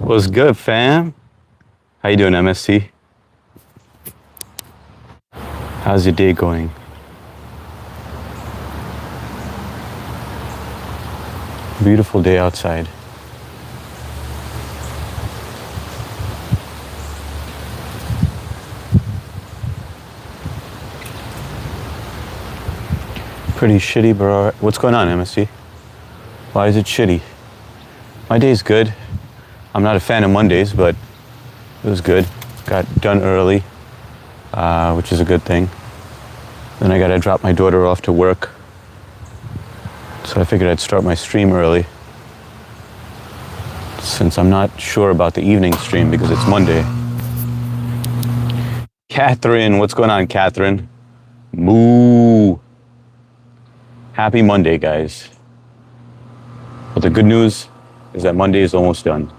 What's good, fam? How you doing, MST? How's your day going? Beautiful day outside. Pretty shitty, bro. What's going on, MST? Why is it shitty? My day's good. I'm not a fan of Mondays, but it was good. Got done early, which is a good thing. Then I gotta drop my daughter off to work. So I figured I'd start my stream early. Since I'm not sure about the evening stream because it's Monday. Catherine, what's going on, Catherine? Moo. Happy Monday, guys. But the good news is that Monday is almost done.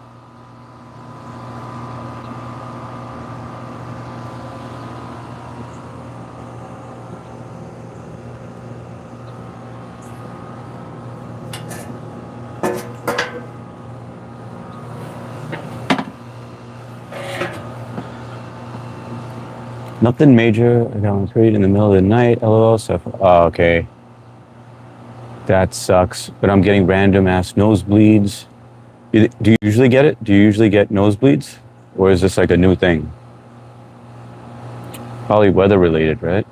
Nothing major. I got my period in the middle of the night. LOL stuff. Oh, okay. That sucks. But I'm getting random ass nosebleeds. Do you usually get it? Do you usually get nosebleeds? Or is this like a new thing? Probably weather related, right?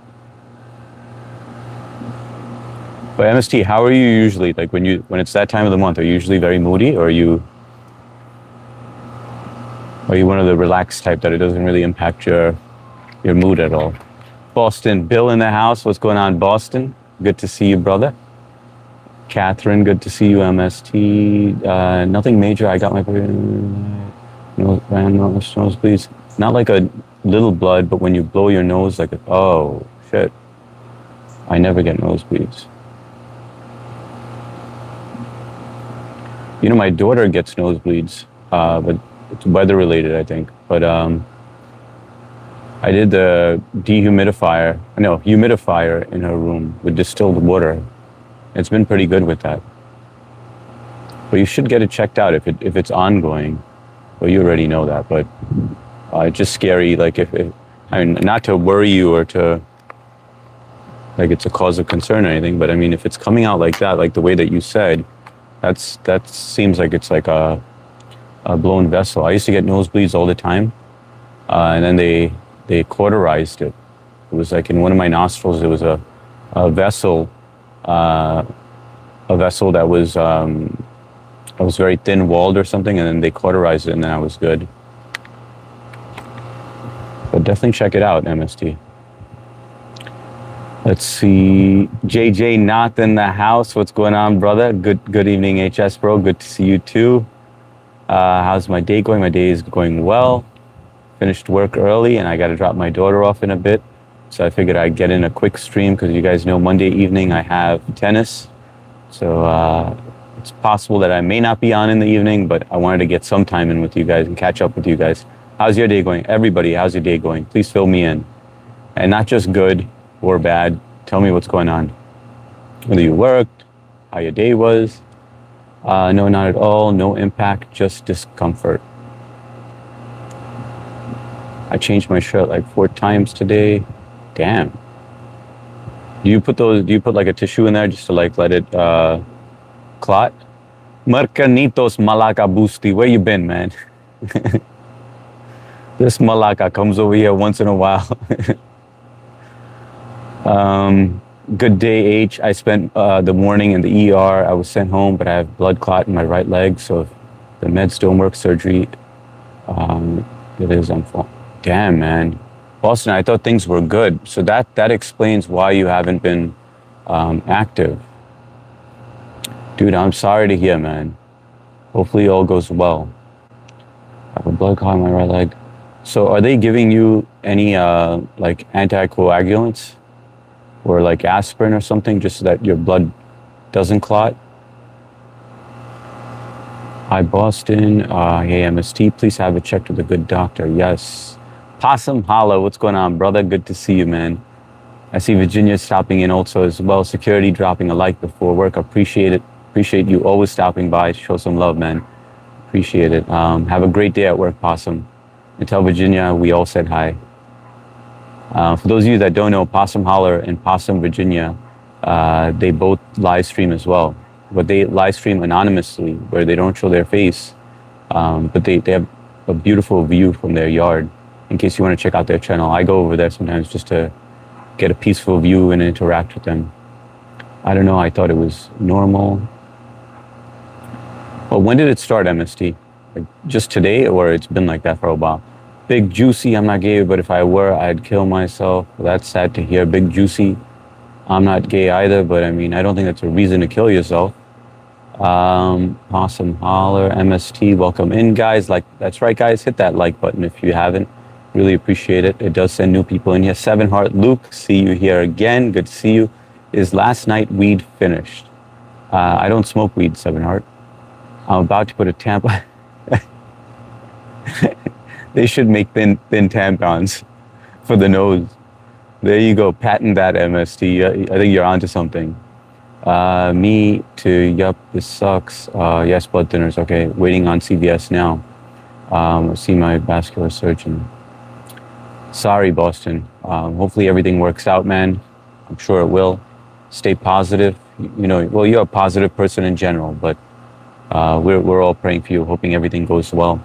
But MST, how are you usually? Like when it's that time of the month, are you usually very moody, or are you one of the relaxed type that it doesn't really impact your mood at all? Boston, Bill in the house. What's going on, Boston? Good to see you, brother. Catherine, good to see you, MST. Nothing major. I got my nosebleeds. Not like a little blood, but when you blow your nose, like, oh, shit. I never get nosebleeds. You know, my daughter gets nosebleeds, but it's weather related, I think. But I did the humidifier in her room with distilled water. It's been pretty good with that. But you should get it checked out if it's ongoing. Well, you already know that, but it's just scary. Like I mean, not to worry you or to like it's a cause of concern or anything, but I mean, if it's coming out like that, like the way that you said, that seems like it's like a blown vessel. I used to get nosebleeds all the time, and then they cauterized it. It was like in one of my nostrils. It was a vessel. A vessel that was very thin walled or something, and then they cauterized it, and then I was good. But definitely check it out, MST. Let's see, JJ not in the house. What's going on, brother? Good evening, HS bro. Good to see you too. How's my day going? My day is going well. Finished work early, and I got to drop my daughter off in a bit. So I figured I'd get in a quick stream because you guys know Monday evening I have tennis. So it's possible that I may not be on in the evening, but I wanted to get some time in with you guys and catch up with you guys. How's your day going? Everybody, how's your day going? Please fill me in. And not just good or bad. Tell me what's going on. Whether you worked, how your day was. No, not at all. No impact, just discomfort. I changed my shirt like 4 times today. Damn. Do you put like a tissue in there just to like let it clot? Marcanitos Malaka Busti, where you been, man? This Malaka comes over here once in a while. Good day, H. I spent the morning in the ER. I was sent home, but I have blood clot in my right leg, so if the meds don't work, surgery, it is unfortunate. Damn, man. Boston, I thought things were good. So that explains why you haven't been active. Dude, I'm sorry to hear, man. Hopefully all goes well. I have a blood clot in my right leg. So are they giving you any like anticoagulants or like aspirin or something just so that your blood doesn't clot? Hi, Boston. Hey, MST, please have it checked with a good doctor. Yes. Possum Hollow, what's going on, brother? Good to see you, man. I see Virginia stopping in also as well. Security dropping a like before work. Appreciate it. Appreciate you always stopping by. Show some love, man. Appreciate it. Have a great day at work, Possum. And tell Virginia we all said hi. For those of you that don't know, Possum Holler and Possum Virginia, they both live stream as well. But they live stream anonymously, where they don't show their face. But they have a beautiful view from their yard. In case you want to check out their channel, I go over there sometimes just to get a peaceful view and interact with them. I don't know, I thought it was normal. Well, when did it start, MST? Like just today, or it's been like that for a while? Big Juicy, I'm not gay, but if I were, I'd kill myself. Well, that's sad to hear. Big Juicy, I'm not gay either, but I mean, I don't think that's a reason to kill yourself. Awesome Holler, MST, welcome in, guys. Like, that's right, guys. Hit that like button if you haven't. Really appreciate it. It does send new people in here. Seven Heart Luke, see you here again. Good to see you. Is last night weed finished? I don't smoke weed, Seven Heart. I'm about to put a tampon. They should make thin tampons for the nose. There you go. Patent that, MST. I think you're onto something. Me to, yup, this sucks. Yes, blood thinners. Okay, waiting on CVS now. See my vascular surgeon. Sorry, Boston. Hopefully everything works out, man. I'm sure it will. Stay positive. You know, well, you're a positive person in general, but we're all praying for you, hoping everything goes well.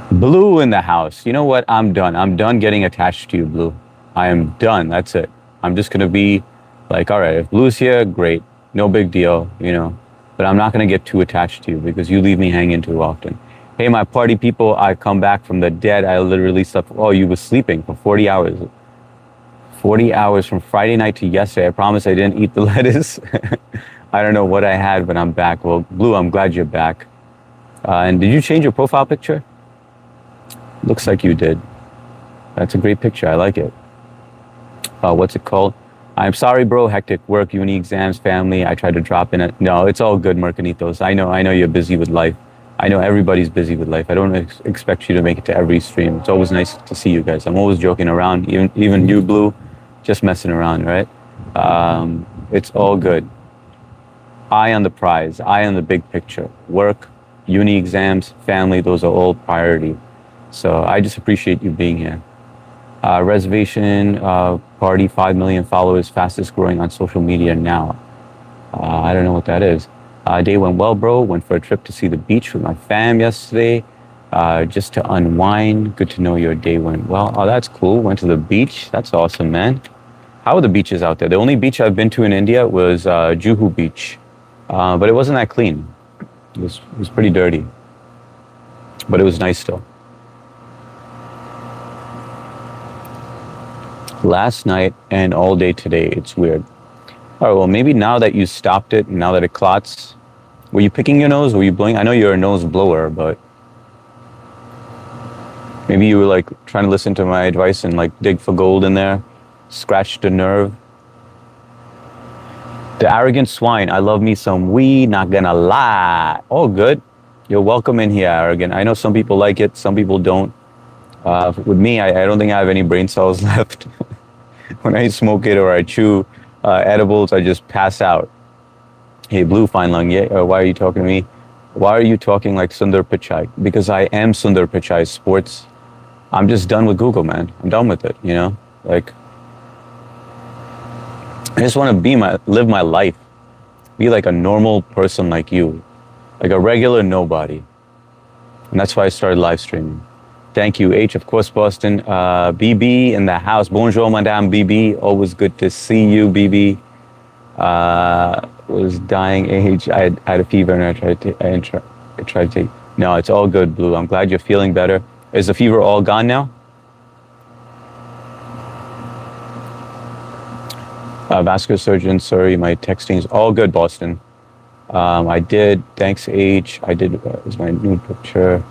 Blue in the house. You know what? I'm done. I'm done getting attached to you, Blue. I am done. That's it. I'm just going to be like, all right, if Blue's here, great. No big deal, you know. But I'm not going to get too attached to you because you leave me hanging too often. Hey, my party people, I come back from the dead. I literally slept. Oh, you were sleeping for 40 hours. 40 hours from Friday night to yesterday. I promise I didn't eat the lettuce. I don't know what I had, but I'm back. Well, Blue, I'm glad you're back. And did you change your profile picture? Looks like you did. That's a great picture. I like it. What's it called? I'm sorry, bro. Hectic work, uni exams, family. I tried to drop in it. No, it's all good, Mercanitos. I know you're busy with life. I know everybody's busy with life. I don't expect you to make it to every stream. It's always nice to see you guys. I'm always joking around. Even you, Blue, just messing around, right? It's all good. Eye on the prize. Eye on the big picture. Work, uni exams, family. Those are all priority. So I just appreciate you being here. Reservation party, 5 million followers, fastest growing on social media now. I don't know what that is. Day went well, bro. Went for a trip to see the beach with my fam yesterday, just to unwind. Good to know your day went well. Oh, that's cool. Went to the beach. That's awesome, man. How are the beaches out there? The only beach I've been to in India was Juhu Beach, but it wasn't that clean. It was pretty dirty, but it was nice still. Last night and all day today, it's weird. All right, well, maybe now that you stopped it, now that it clots, were you picking your nose? Were you blowing? I know you're a nose blower, but maybe you were like trying to listen to my advice and like dig for gold in there, scratch the nerve. The arrogant swine, I love me some weed, not gonna lie. All good. You're welcome in here, arrogant. I know some people like it, some people don't. With me, I don't think I have any brain cells left. When I smoke it or I chew edibles, I just pass out. Hey, Blue Fine Lung, yeah, why are you talking to me? Why are you talking like Sundar Pichai? Because I am Sundar Pichai Sports. I'm just done with Google, man. I'm done with it, you know? Like, I just want to live my life. Be like a normal person like you. Like a regular nobody. And that's why I started live streaming. Thank you, H, of course, Boston. BB in the house. Bonjour, Madame BB. Always good to see you, BB. Was dying age. I had a fever and I tried to take. No, it's all good, Blue. I'm glad you're feeling better. Is the fever all gone now? Vascular surgeon, sorry, my texting is all good, Boston. I did. Thanks, H. I did. Is my new picture.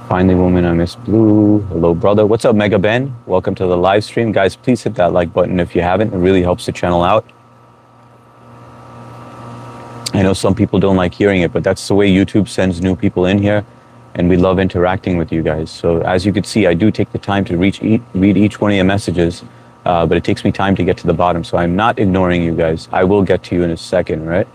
Finally, woman, I miss Blue. Hello, brother. What's up, Mega Ben? Welcome to the live stream. Guys, please hit that like button if you haven't. It really helps the channel out. I know some people don't like hearing it, but that's the way YouTube sends new people in here, and we love interacting with you guys. So as you can see, I do take the time to read each one of your messages, but it takes me time to get to the bottom, so I'm not ignoring you guys. I will get to you in a second, right?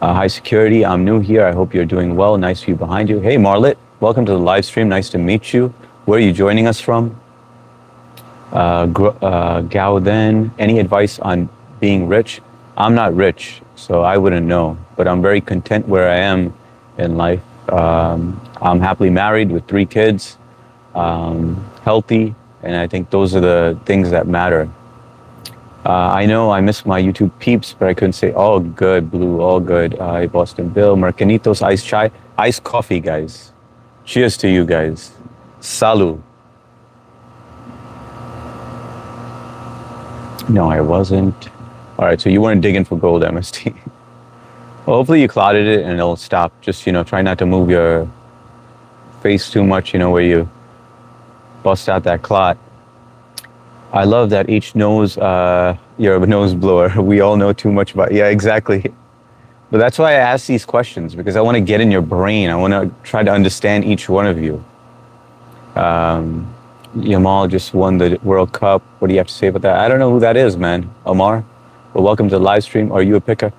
High security, I'm new here. I hope you're doing well. Nice view behind you. Hey, Marlet, welcome to the live stream. Nice to meet you. Where are you joining us from? Gauden, any advice on being rich? I'm not rich, so I wouldn't know, but I'm very content where I am in life. I'm happily married with 3 kids, healthy, and I think those are the things that matter. I know I missed my YouTube peeps, but I couldn't say all good, Blue, all good. Boston Bill, Marcanitos, iced chai, iced coffee, guys. Cheers to you guys. Salud. No, I wasn't. All right, so you weren't digging for gold, MST. Well, hopefully you clotted it and it'll stop. Just, try not to move your face too much, where you bust out that clot. I love that each knows you're a nose blower. We all know too much about, yeah, exactly. But that's why I ask these questions, because I want to get in your brain. I want to try to understand each one of you. Yamal just won the World Cup. What do you have to say about that? I don't know who that is, man. Omar? Well, welcome to the live stream. Are you a picker?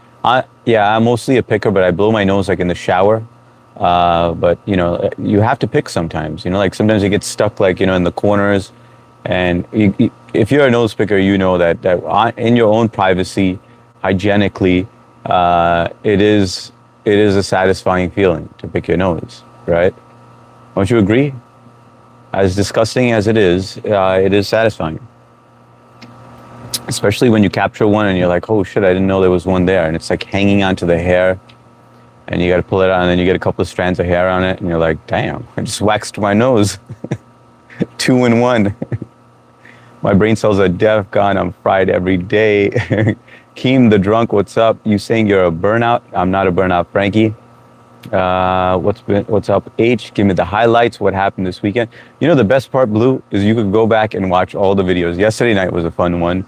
Yeah, I'm mostly a picker, but I blow my nose like in the shower. But, you have to pick sometimes. Like sometimes you get stuck like, in the corners. And if you're a nose picker, you know that in your own privacy, hygienically, it is a satisfying feeling to pick your nose, right? Don't you agree? As disgusting as it is satisfying. Especially when you capture one and you're like, oh shit, I didn't know there was one there. And it's like hanging onto the hair and you got to pull it out and then you get a couple of strands of hair on it and you're like, damn, I just waxed my nose. 2 in 1. My brain cells are deaf, gone, I'm fried every day. Keem the drunk, what's up? You saying you're a burnout? I'm not a burnout, Frankie. What's up, H? Give me the highlights. What happened this weekend? The best part, Blue, is you could go back and watch all the videos. Yesterday night was a fun one.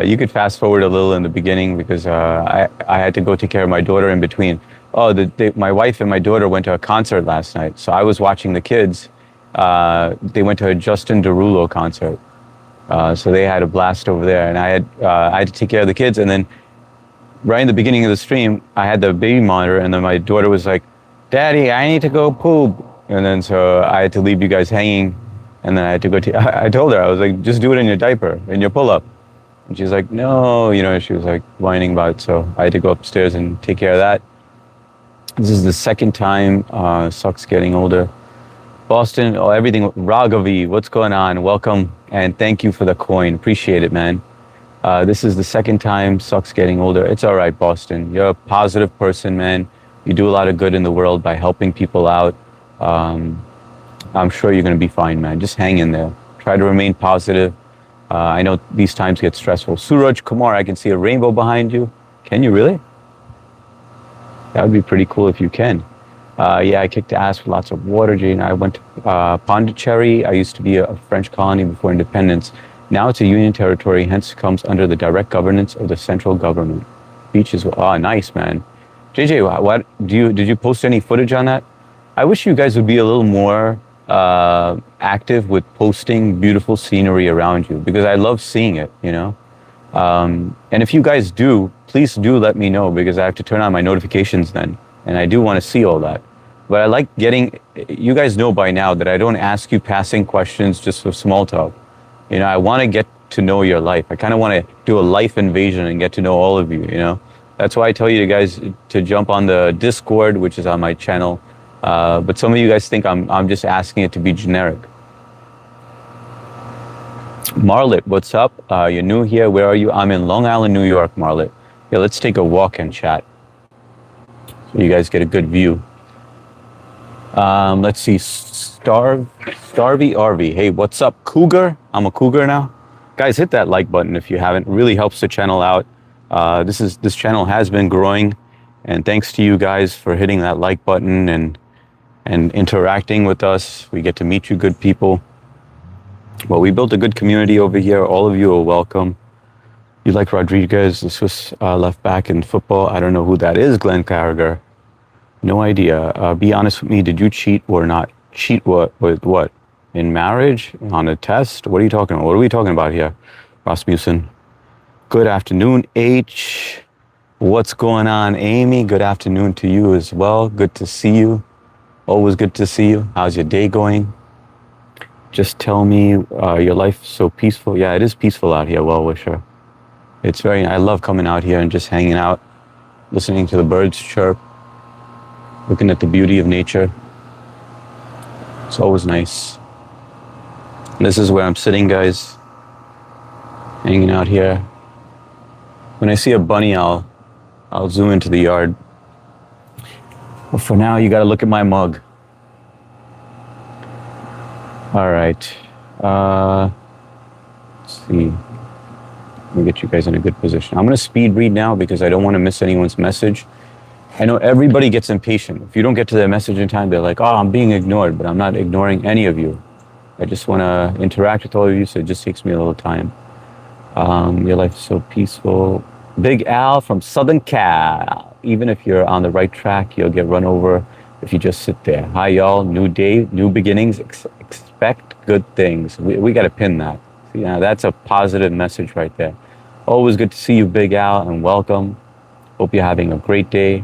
You could fast forward a little in the beginning because I had to go take care of my daughter in between. Oh, my wife and my daughter went to a concert last night, so I was watching the kids. They went to a Justin Derulo concert, so they had a blast over there, and I had to take care of the kids, and then right in the beginning of the stream, I had the baby monitor, and then my daughter was like, Daddy, I need to go poop. And then so I had to leave you guys hanging, and then I had to go I told her, I was like, just do it in your diaper, in your pull-up. And she's like, no, she was like whining about it, so I had to go upstairs and take care of that. This is the second time, sucks getting older. Boston, everything, Raghavi, what's going on? Welcome, and thank you for the coin, appreciate it, man. This is the second time, sucks getting older. It's all right, Boston. You're a positive person, man. You do a lot of good in the world by helping people out. I'm sure you're going to be fine, man. Just hang in there. Try to remain positive. I know these times get stressful. Suraj Kumar, I can see a rainbow behind you. Can you really? That would be pretty cool if you can. Yeah, I kicked ass with lots of water, Jane. I went to Pondicherry. I used to be a French colony before independence. Now it's a union territory, hence comes under the direct governance of the central government. Beaches, nice, man. JJ, what did you post any footage on that? I wish you guys would be a little more active with posting beautiful scenery around you, because I love seeing it, And if you guys do, please do let me know, because I have to turn on my notifications then, and I do want to see all that. But I like you guys know by now that I don't ask you passing questions just for small talk. I want to get to know your life. I kind of want to do a life invasion and get to know all of you, That's why I tell you guys to jump on the Discord, which is on my channel. But some of you guys think I'm just asking it to be generic. Marlet, what's up? You're new here. Where are you? I'm in Long Island, New York, Marlet. Yeah, let's take a walk and chat so you guys get a good view. Let's see. Starvy RV. Hey, what's up, Cougar? I'm a Cougar now. Guys, hit that like button if you haven't. It really helps the channel out. This channel has been growing, and thanks to you guys for hitting that like button and interacting with us. We get to meet you good people. Well, we built a good community over here. All of you are welcome. You like Rodriguez, the Swiss left back in football? I don't know who that is, Glenn Carragher. No idea. Be honest with me. Did you cheat or not? Cheat what? With what? In marriage? On a test? What are you talking about? What are we talking about here? Rasmussen. Good afternoon, H. What's going on, Amy? Good afternoon to you as well. Good to see you. Always good to see you. How's your day going? Just tell me, your life so peaceful. Yeah, it is peaceful out here, well wisher. It's very, I love coming out here and just hanging out, listening to the birds chirp, looking at the beauty of nature. It's always nice. This is where I'm sitting, guys, hanging out here. When I see a bunny, I'll zoom into the yard. But for now, you gotta look at my mug. All right. Let's see. Let me get you guys in a good position. I'm gonna speed read now because I don't want to miss anyone's message. I know everybody gets impatient. If you don't get to their message in time, they're like, oh, I'm being ignored, but I'm not ignoring any of you. I just want to interact with all of you, so it just takes me a little time. Your life is so peaceful. Big Al from Southern Cal. Even if you're on the right track, you'll get run over if you just sit there. Hi, y'all. New day, new beginnings. Expect good things. We got to pin that. See, that's a positive message right there. Always good to see you, Big Al, and welcome. Hope you're having a great day.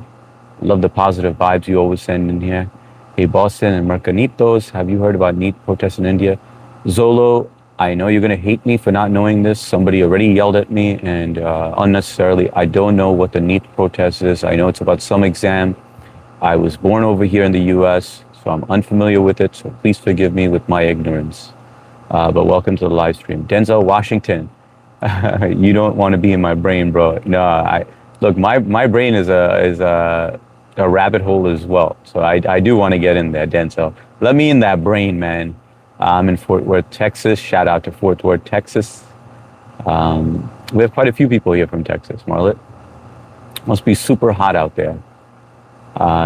Love the positive vibes you always send in here. Hey, Boston and Mercanitos, have you heard about NEET protests in India? Zolo, I know you're going to hate me for not knowing this. Somebody already yelled at me and unnecessarily. I don't know what the NEET protest is. I know it's about some exam. I was born over here in the US, so I'm unfamiliar with it. So please forgive me with my ignorance. But welcome to the live stream. Denzel Washington, you don't want to be in my brain, bro. No, look, my brain is a rabbit hole as well. So I do want to get in there, Denzel. Let me in that brain, man. I'm in Fort Worth, Texas. Shout out to Fort Worth, Texas. We have quite a few people here from Texas, Marlet. Must be super hot out there.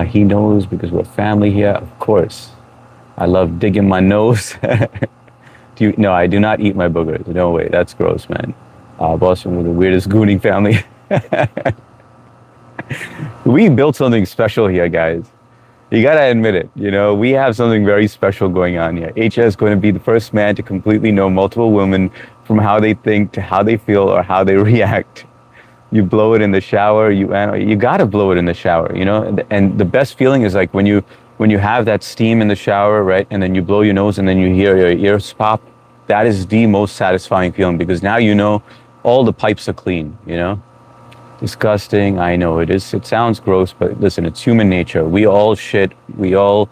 He knows because we're family here, of course. I love digging my nose. No, I do not eat my boogers. No way, that's gross, man. Boston with the weirdest gooning family. We built something special here, guys. You gotta admit it. You know, we have something very special going on here. HS is going to be the first man to completely know multiple women from how they think to how they feel or how they react. You blow it in the shower. You gotta blow it in the shower. You know, and the best feeling is like when you have that steam in the shower, right? And then you blow your nose and then you hear your ears pop. That is the most satisfying feeling because now you know all the pipes are clean. You know. Disgusting, I know it is. It sounds gross, but listen, it's human nature. We all shit. We all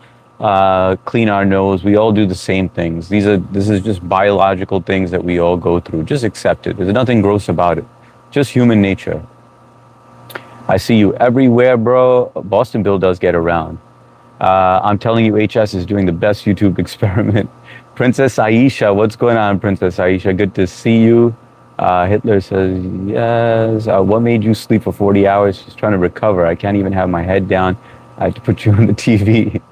clean our nose. We all do the same things. This is just biological things that we all go through. Just accept it. There's nothing gross about it. Just human nature. I see you everywhere, bro. Boston Bill does get around. I'm telling you, HS is doing the best YouTube experiment. Princess Aisha, what's going on, Princess Aisha? Good to see you. Hitler says, yes. What made you sleep for 40 hours? Just trying to recover. I can't even have my head down. I had to put you on the TV.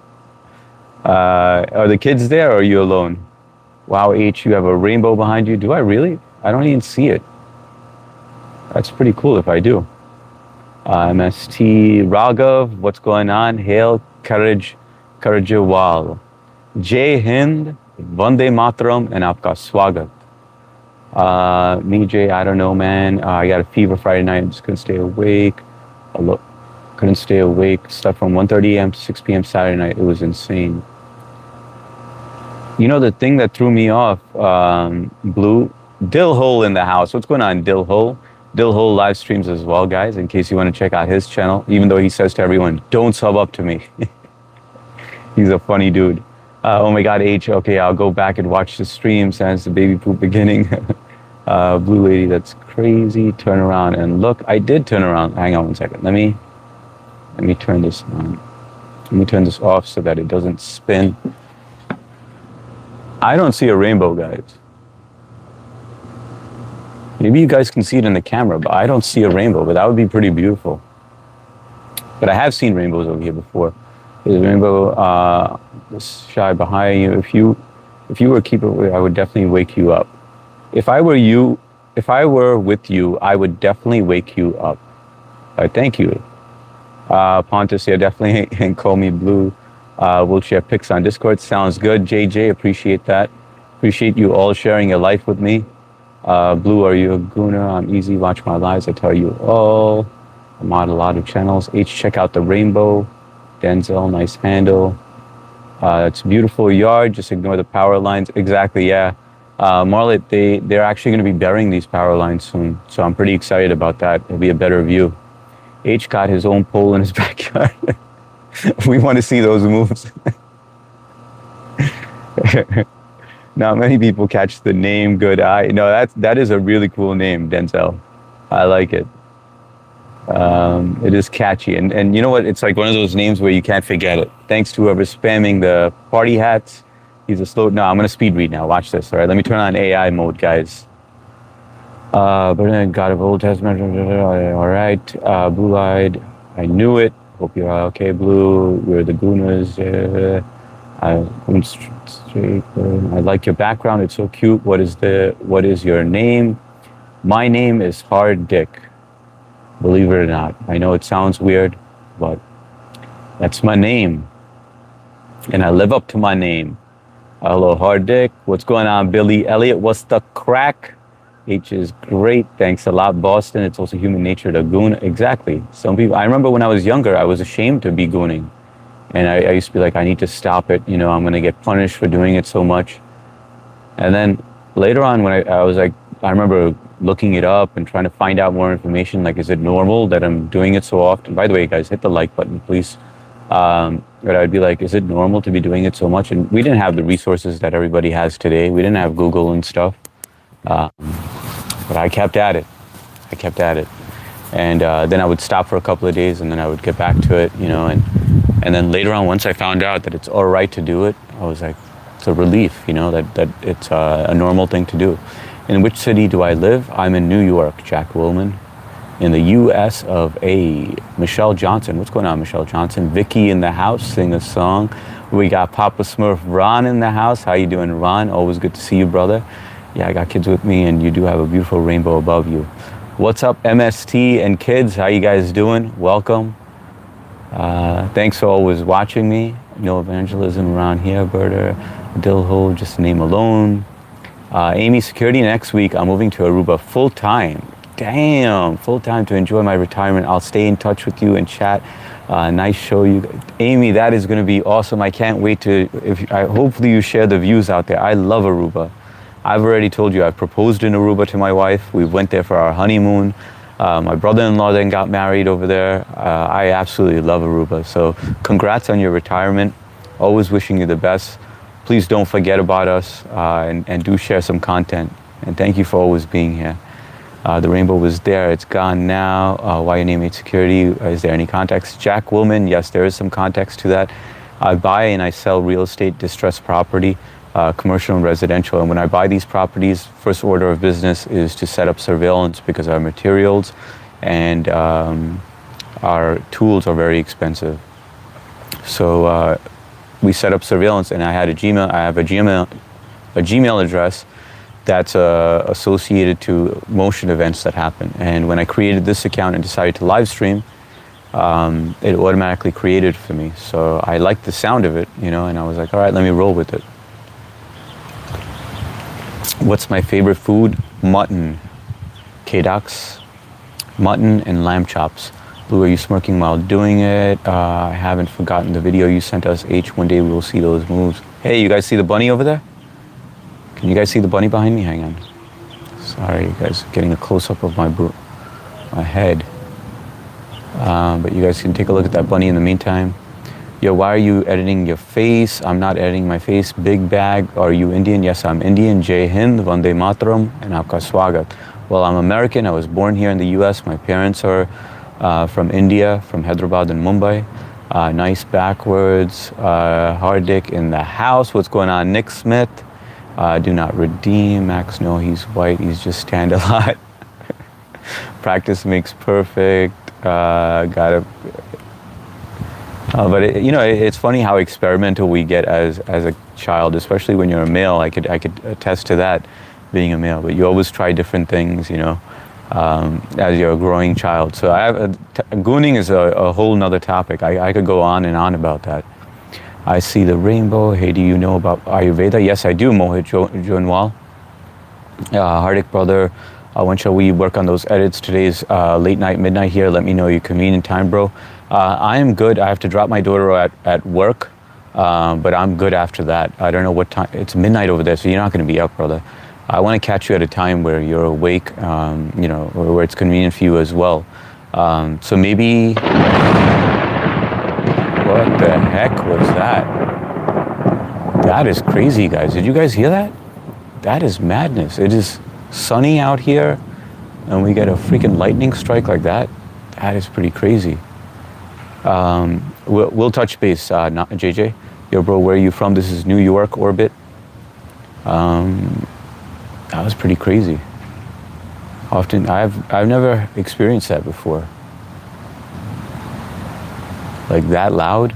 Are the kids there or are you alone? Wow, H, you have a rainbow behind you. Do I really? I don't even see it. That's pretty cool if I do. MST Raghav, what's going on? Hail, courage, Karajawal. Jai Hind, Vande Mataram, and Aapka Swagat. Me, Jay, I don't know, man. I got a fever Friday night. I just couldn't stay awake. Couldn't stay awake. Slept from 1:30 a.m. to 6 p.m. Saturday night. It was insane. You know, the thing that threw me off, Blue, Dill Hole in the house. What's going on, Dill Hole? Dill Hole live streams as well, guys, in case you want to check out his channel, even though he says to everyone, don't sub up to me. He's a funny dude. Oh my God, H, okay, I'll go back and watch the stream since the baby poop beginning. Blue lady, that's crazy. Turn around and look. I did turn around. Hang on 1 second. Let me turn this on. Let me turn this off so that it doesn't spin. I don't see a rainbow, guys. Maybe you guys can see it in the camera, but I don't see a rainbow, but that would be pretty beautiful. But I have seen rainbows over here before. There's a rainbow shy behind you. If you were keep it, I would definitely wake you up. If I were with you, I would definitely wake you up. Thank you. Pontus, yeah, definitely, and call me Blue. We'll share pics on Discord. Sounds good. JJ, appreciate that. Appreciate you all sharing your life with me. Blue, are you a gooner? I'm easy. Watch my lives. I tell you all. I'm on a lot of channels. H, check out the rainbow. Denzel, nice handle. It's a beautiful yard. Just ignore the power lines. Exactly, yeah. Marlet, they're actually going to be burying these power lines soon. So I'm pretty excited about that. It'll be a better view. H got his own pole in his backyard. We want to see those moves. Not many people catch the name Good Eye. No, that is a really cool name, Denzel. I like it. It is catchy, and you know what? It's like one of those names where you can't forget it. Thanks to whoever's spamming the party hats. He's a slow. No, I'm gonna speed read now. Watch this. All right, let me turn on AI mode, guys. But then God of Old Testament. All right, blue-eyed. I knew it. Hope you're okay, Blue. We're the Goonas. I like your background. It's so cute. What is your name? My name is Hard Dick. Believe it or not. I know it sounds weird, but that's my name. And I live up to my name. Hello, Hard Dick. What's going on, Billy Elliott? What's the crack? H is great. Thanks a lot, Boston. It's also human nature to goon. Exactly. Some people, I remember when I was younger, I was ashamed to be gooning. And I used to be like, I need to stop it. You know, I'm going to get punished for doing it so much. And then later on, when I was like, I remember looking it up and trying to find out more information. Like, is it normal that I'm doing it so often? By the way, guys, hit the like button, please. But I'd be like, is it normal to be doing it so much? And we didn't have the resources that everybody has today. We didn't have Google and stuff. But I kept at it. I kept at it. And then I would stop for a couple of days and then I would get back to it, you know. And then later on, once I found out that it's all right to do it, I was like, it's a relief, you know, that it's a normal thing to do. In which city do I live? I'm in New York, Jack Willman. In the U.S. of A. Michelle Johnson. What's going on, Michelle Johnson? Vicky in the house, sing a song. We got Papa Smurf Ron in the house. How you doing, Ron? Always good to see you, brother. Yeah, I got kids with me, and you do have a beautiful rainbow above you. What's up, MST and kids? How you guys doing? Welcome. Thanks for always watching me. No evangelism around here, Berta. Dilho, just name alone. Amy Security, next week I'm moving to Aruba full-time. Damn, full-time to enjoy my retirement. I'll stay in touch with you and chat. Nice show, you. Amy, that is going to be awesome. I can't wait to, hopefully you share the views out there. I love Aruba. I've already told you, I proposed in Aruba to my wife. We went there for our honeymoon. My brother-in-law then got married over there. I absolutely love Aruba. So congrats on your retirement. Always wishing you the best. Please don't forget about us and do share some content. And thank you for always being here. The rainbow was there. It's gone now. Why your name ain't security? Is there any context? Jack Willman, yes, there is some context to that. I buy and I sell real estate, distressed property, commercial and residential. And when I buy these properties, first order of business is to set up surveillance because our materials and our tools are very expensive. So we set up surveillance, and I have a Gmail address that's associated to motion events that happen. And when I created this account and decided to live stream, it automatically created for me. So I liked the sound of it, you know, and I was like, all right, let me roll with it. What's my favorite food? Mutton. K-Docs. Mutton and lamb chops. Blue, are you smirking while doing it? I haven't forgotten the video you sent us. H, one day we will see those moves. Hey, you guys see the bunny over there? Can you guys see the bunny behind me? Hang on. Sorry, you guys, getting a close-up of my head. But you guys can take a look at that bunny in the meantime. Yo, why are you editing your face? I'm not editing my face. Big bag. Are you Indian? Yes, I'm Indian. Jai Hind, Vande Mataram, and Aapka Swagat. Well, I'm American. I was born here in the U.S. My parents are from India, from Hyderabad and Mumbai. Nice backwards. Hardik in the house. What's going on? Nick Smith. Do not redeem. Max, no, he's white. He's just stand a lot. Practice makes perfect. But it's funny how experimental we get as a child, especially when you're a male. I could attest to that, being a male. But you always try different things, you know, as you're a growing child. So gooning is a whole nother topic. I could go on and on about that. I see the rainbow. Hey, do you know about Ayurveda? Yes, I do, Mohit Junwal. Hardik brother, When shall we work on those edits? Today's late night, midnight here. Let me know your convenient time, bro. I am good. I have to drop my daughter at work, but I'm good after that. I don't know what time. It's midnight over there, so you're not going to be up, brother. I want to catch you at a time where you're awake, you know, or where it's convenient for you as well. So maybe, what the heck was that? That is crazy, guys. Did you guys hear that? That is madness. It is sunny out here, and we get a freaking lightning strike like that. That is pretty crazy. We'll touch base, not JJ. Yo, bro, where are you from? This is New York orbit. That was pretty crazy. I've never experienced that before. Like that loud.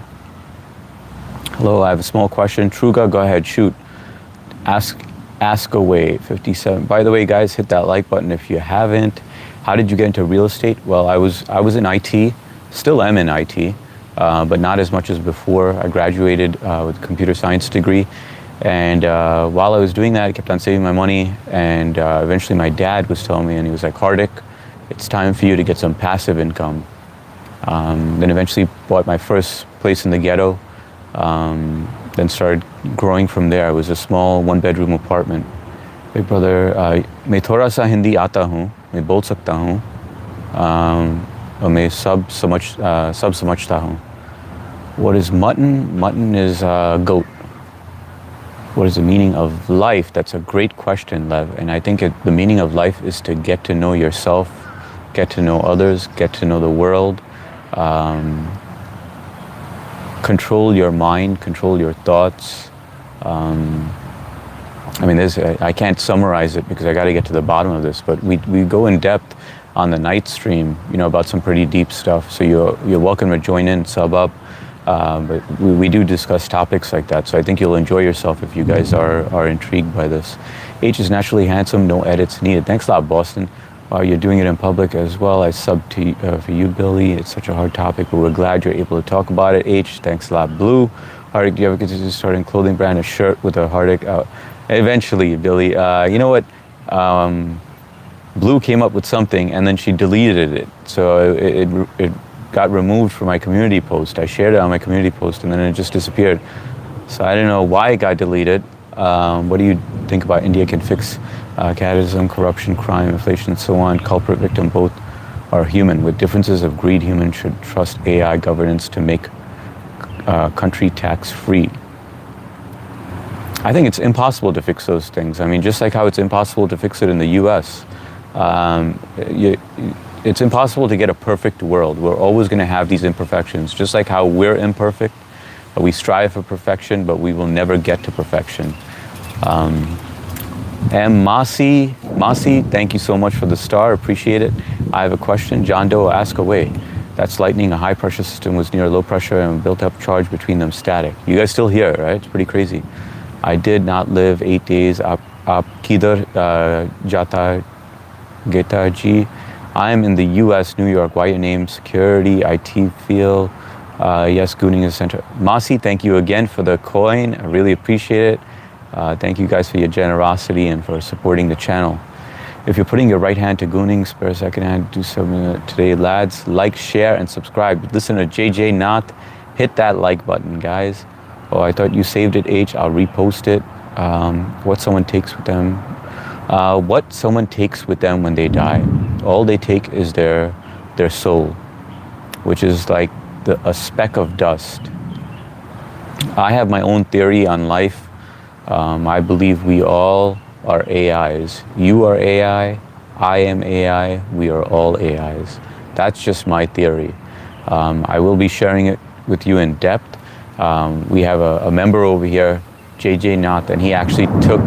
Hello, I have a small question. Truga, go ahead, shoot. Ask away, 57. By the way, guys, hit that like button if you haven't. How did you get into real estate? Well, I was in IT, still am in IT, but not as much as before. I graduated with a computer science degree. And while I was doing that, I kept on saving my money. And eventually my dad was telling me, and he was like, Hardik, it's time for you to get some passive income. Then eventually bought my first place in the ghetto. Then started growing from there. It was a small one-bedroom apartment. Big brother, मैं थोड़ा सा हिंदी आता हूँ, मैं बोल सकता हूँ, और मैं सब समझता हूँ. What is mutton? Mutton is goat. What is the meaning of life? That's a great question, Lev. And I think the meaning of life is to get to know yourself, get to know others, get to know the world, control your mind, control your thoughts. I mean, I can't summarize it because I got to get to the bottom of this, but we go in depth on the night stream, you know, about some pretty deep stuff. So you're welcome to join in, sub up. But we do discuss topics like that, so I think you'll enjoy yourself if you guys are intrigued by this. H is naturally handsome, no edits needed. Thanks a lot, Boston. Wow, you're doing it in public as well. I subbed for you, Billy. It's such a hard topic, but we're glad you're able to talk about it. H, thanks a lot. Blue, Hardik, do you ever consider starting clothing brand, a shirt with a Hardik out? Eventually, Billy. You know what? Blue came up with something, and then she deleted it. So it got removed from my community post. I shared it on my community post, and then it just disappeared. So I don't know why it got deleted. What do you think about India can fix capitalism, corruption, crime, inflation, and so on? Culprit, victim, both are human. With differences of greed, humans should trust AI governance to make country tax-free. I think it's impossible to fix those things. I mean, just like how it's impossible to fix it in the US. It's impossible to get a perfect world. We're always going to have these imperfections, just like how we're imperfect. We strive for perfection, but we will never get to perfection. And Masi, thank you so much for the star. Appreciate it. I have a question. John Doe, ask away. That's lightning. A high pressure system was near low pressure and built up charge between them static. You guys still here, right? It's pretty crazy. I did not live 8 days. Aap kidhar jata geta ji? I am in the U.S., New York. Why your name? Security, IT field. Yes, Gooning is center. Masi, thank you again for the coin. I really appreciate it. Thank you guys for your generosity and for supporting the channel. If you're putting your right hand to Gooning, spare a second hand, do something today, lads. Like, share, and subscribe. Listen to JJ Nath. Hit that like button, guys. Oh, I thought you saved it, H. I'll repost it. What someone takes with them. What someone takes with them when they die. All they take is their soul, which is like a speck of dust. I have my own theory on life. I believe we all are AIs. You are AI, I am AI, we are all AIs. That's just my theory. I will be sharing it with you in depth. We have a member over here, JJ Nath, and he actually took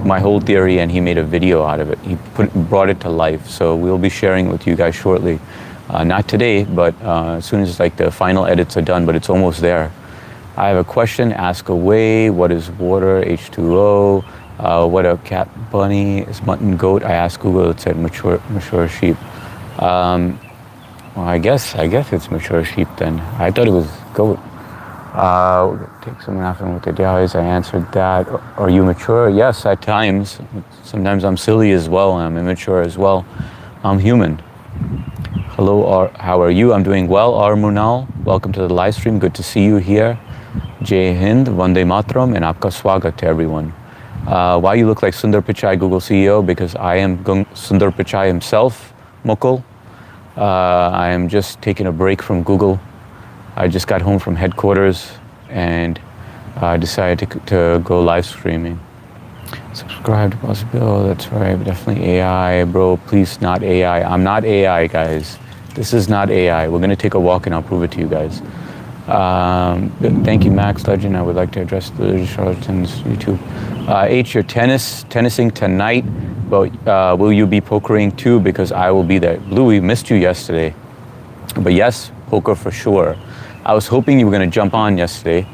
my whole theory and he made a video out of it. He brought it to life. So we'll be sharing it with you guys shortly. Not today, but as soon as like the final edits are done, but it's almost there. I have a question, ask away. What is water, H2O? What a cat, bunny, is mutton, goat? I asked Google, it said mature sheep. Well, I guess it's mature sheep then. I thought it was goat. Take someone after with their dies. I answered that. Are you mature? Yes, at times. Sometimes I'm silly as well. I'm immature as well. I'm human. Hello, how are you? I'm doing well. R. Munal, welcome to the live stream. Good to see you here. Jai Hind, Vande Matram, and Aapka Swagat to everyone. Why you look like Sundar Pichai, Google CEO? Because I am Sundar Pichai himself, Mukul. I am just taking a break from Google. I just got home from headquarters and I decided to go live streaming. Subscribe to Possible, that's right, definitely AI, bro, please not AI. I'm not AI, guys. This is not AI. We're gonna take a walk and I'll prove it to you guys. Thank you, Max Legend. I would like to address the charlatans YouTube. H, you're tennising tonight, but will you be pokering too? Because I will be there. Blue, we missed you yesterday. But yes, poker for sure. I was hoping you were gonna jump on yesterday.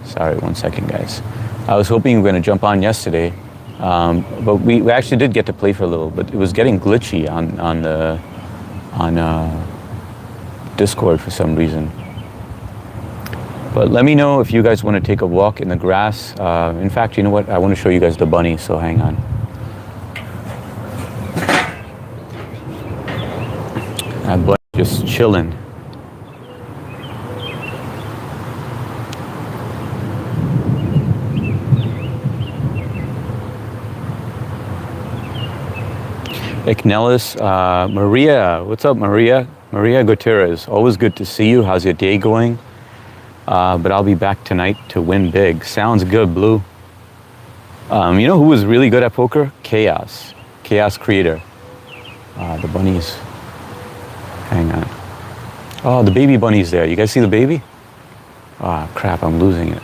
Sorry, 1 second, guys. I was hoping you were gonna jump on yesterday, but we actually did get to play for a little, but it was getting glitchy on Discord for some reason. But let me know if you guys want to take a walk in the grass. In fact, you know what? I want to show you guys the bunny, so hang on. That bunny just chilling. Icknelis, Maria, what's up, Maria? Maria Gutierrez, always good to see you. How's your day going? But I'll be back tonight to win big. Sounds good, Blue. You know who was really good at poker? Chaos. Chaos Creator. The bunnies. Hang on. Oh, the baby bunny's there. You guys see the baby? Ah, oh, crap, I'm losing it.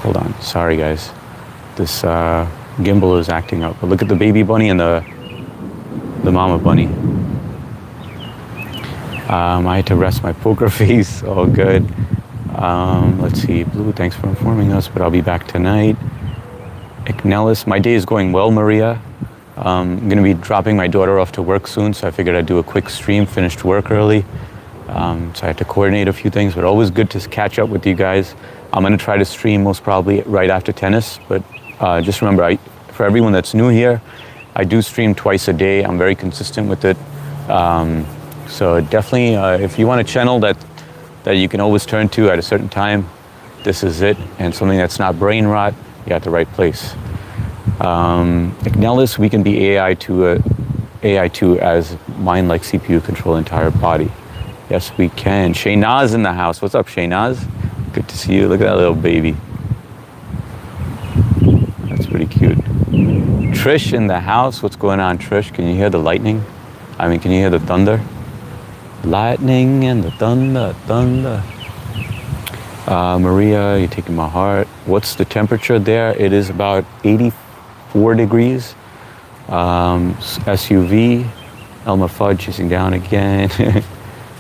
Hold on. Sorry, guys. This gimbal is acting up. But look at the baby bunny and the mama bunny. I had to rest my poker face. All good. Let's see. Blue, thanks for informing us, but I'll be back tonight. Icknelis, my day is going well, Maria. I'm going to be dropping my daughter off to work soon, so I figured I'd do a quick stream, finished work early. So I had to coordinate a few things, but always good to catch up with you guys. I'm going to try to stream most probably right after tennis, but just remember, for everyone that's new here, I do stream twice a day. I'm very consistent with it. So definitely, if you want a channel that you can always turn to at a certain time, this is it. And something that's not brain rot, you're at the right place. Icknelis, we can be AI too, as mind like CPU control entire body. Yes, we can. Shaynaz in the house. What's up, Shaynaz? Good to see you. Look at that little baby. That's pretty cute. Trish in the house. What's going on, Trish? Can you hear the lightning? I mean, can you hear the thunder? Lightning and the thunder. Maria, you're taking my heart. What's the temperature there? It is about 84 degrees. SUV. Elma Fudd chasing down again.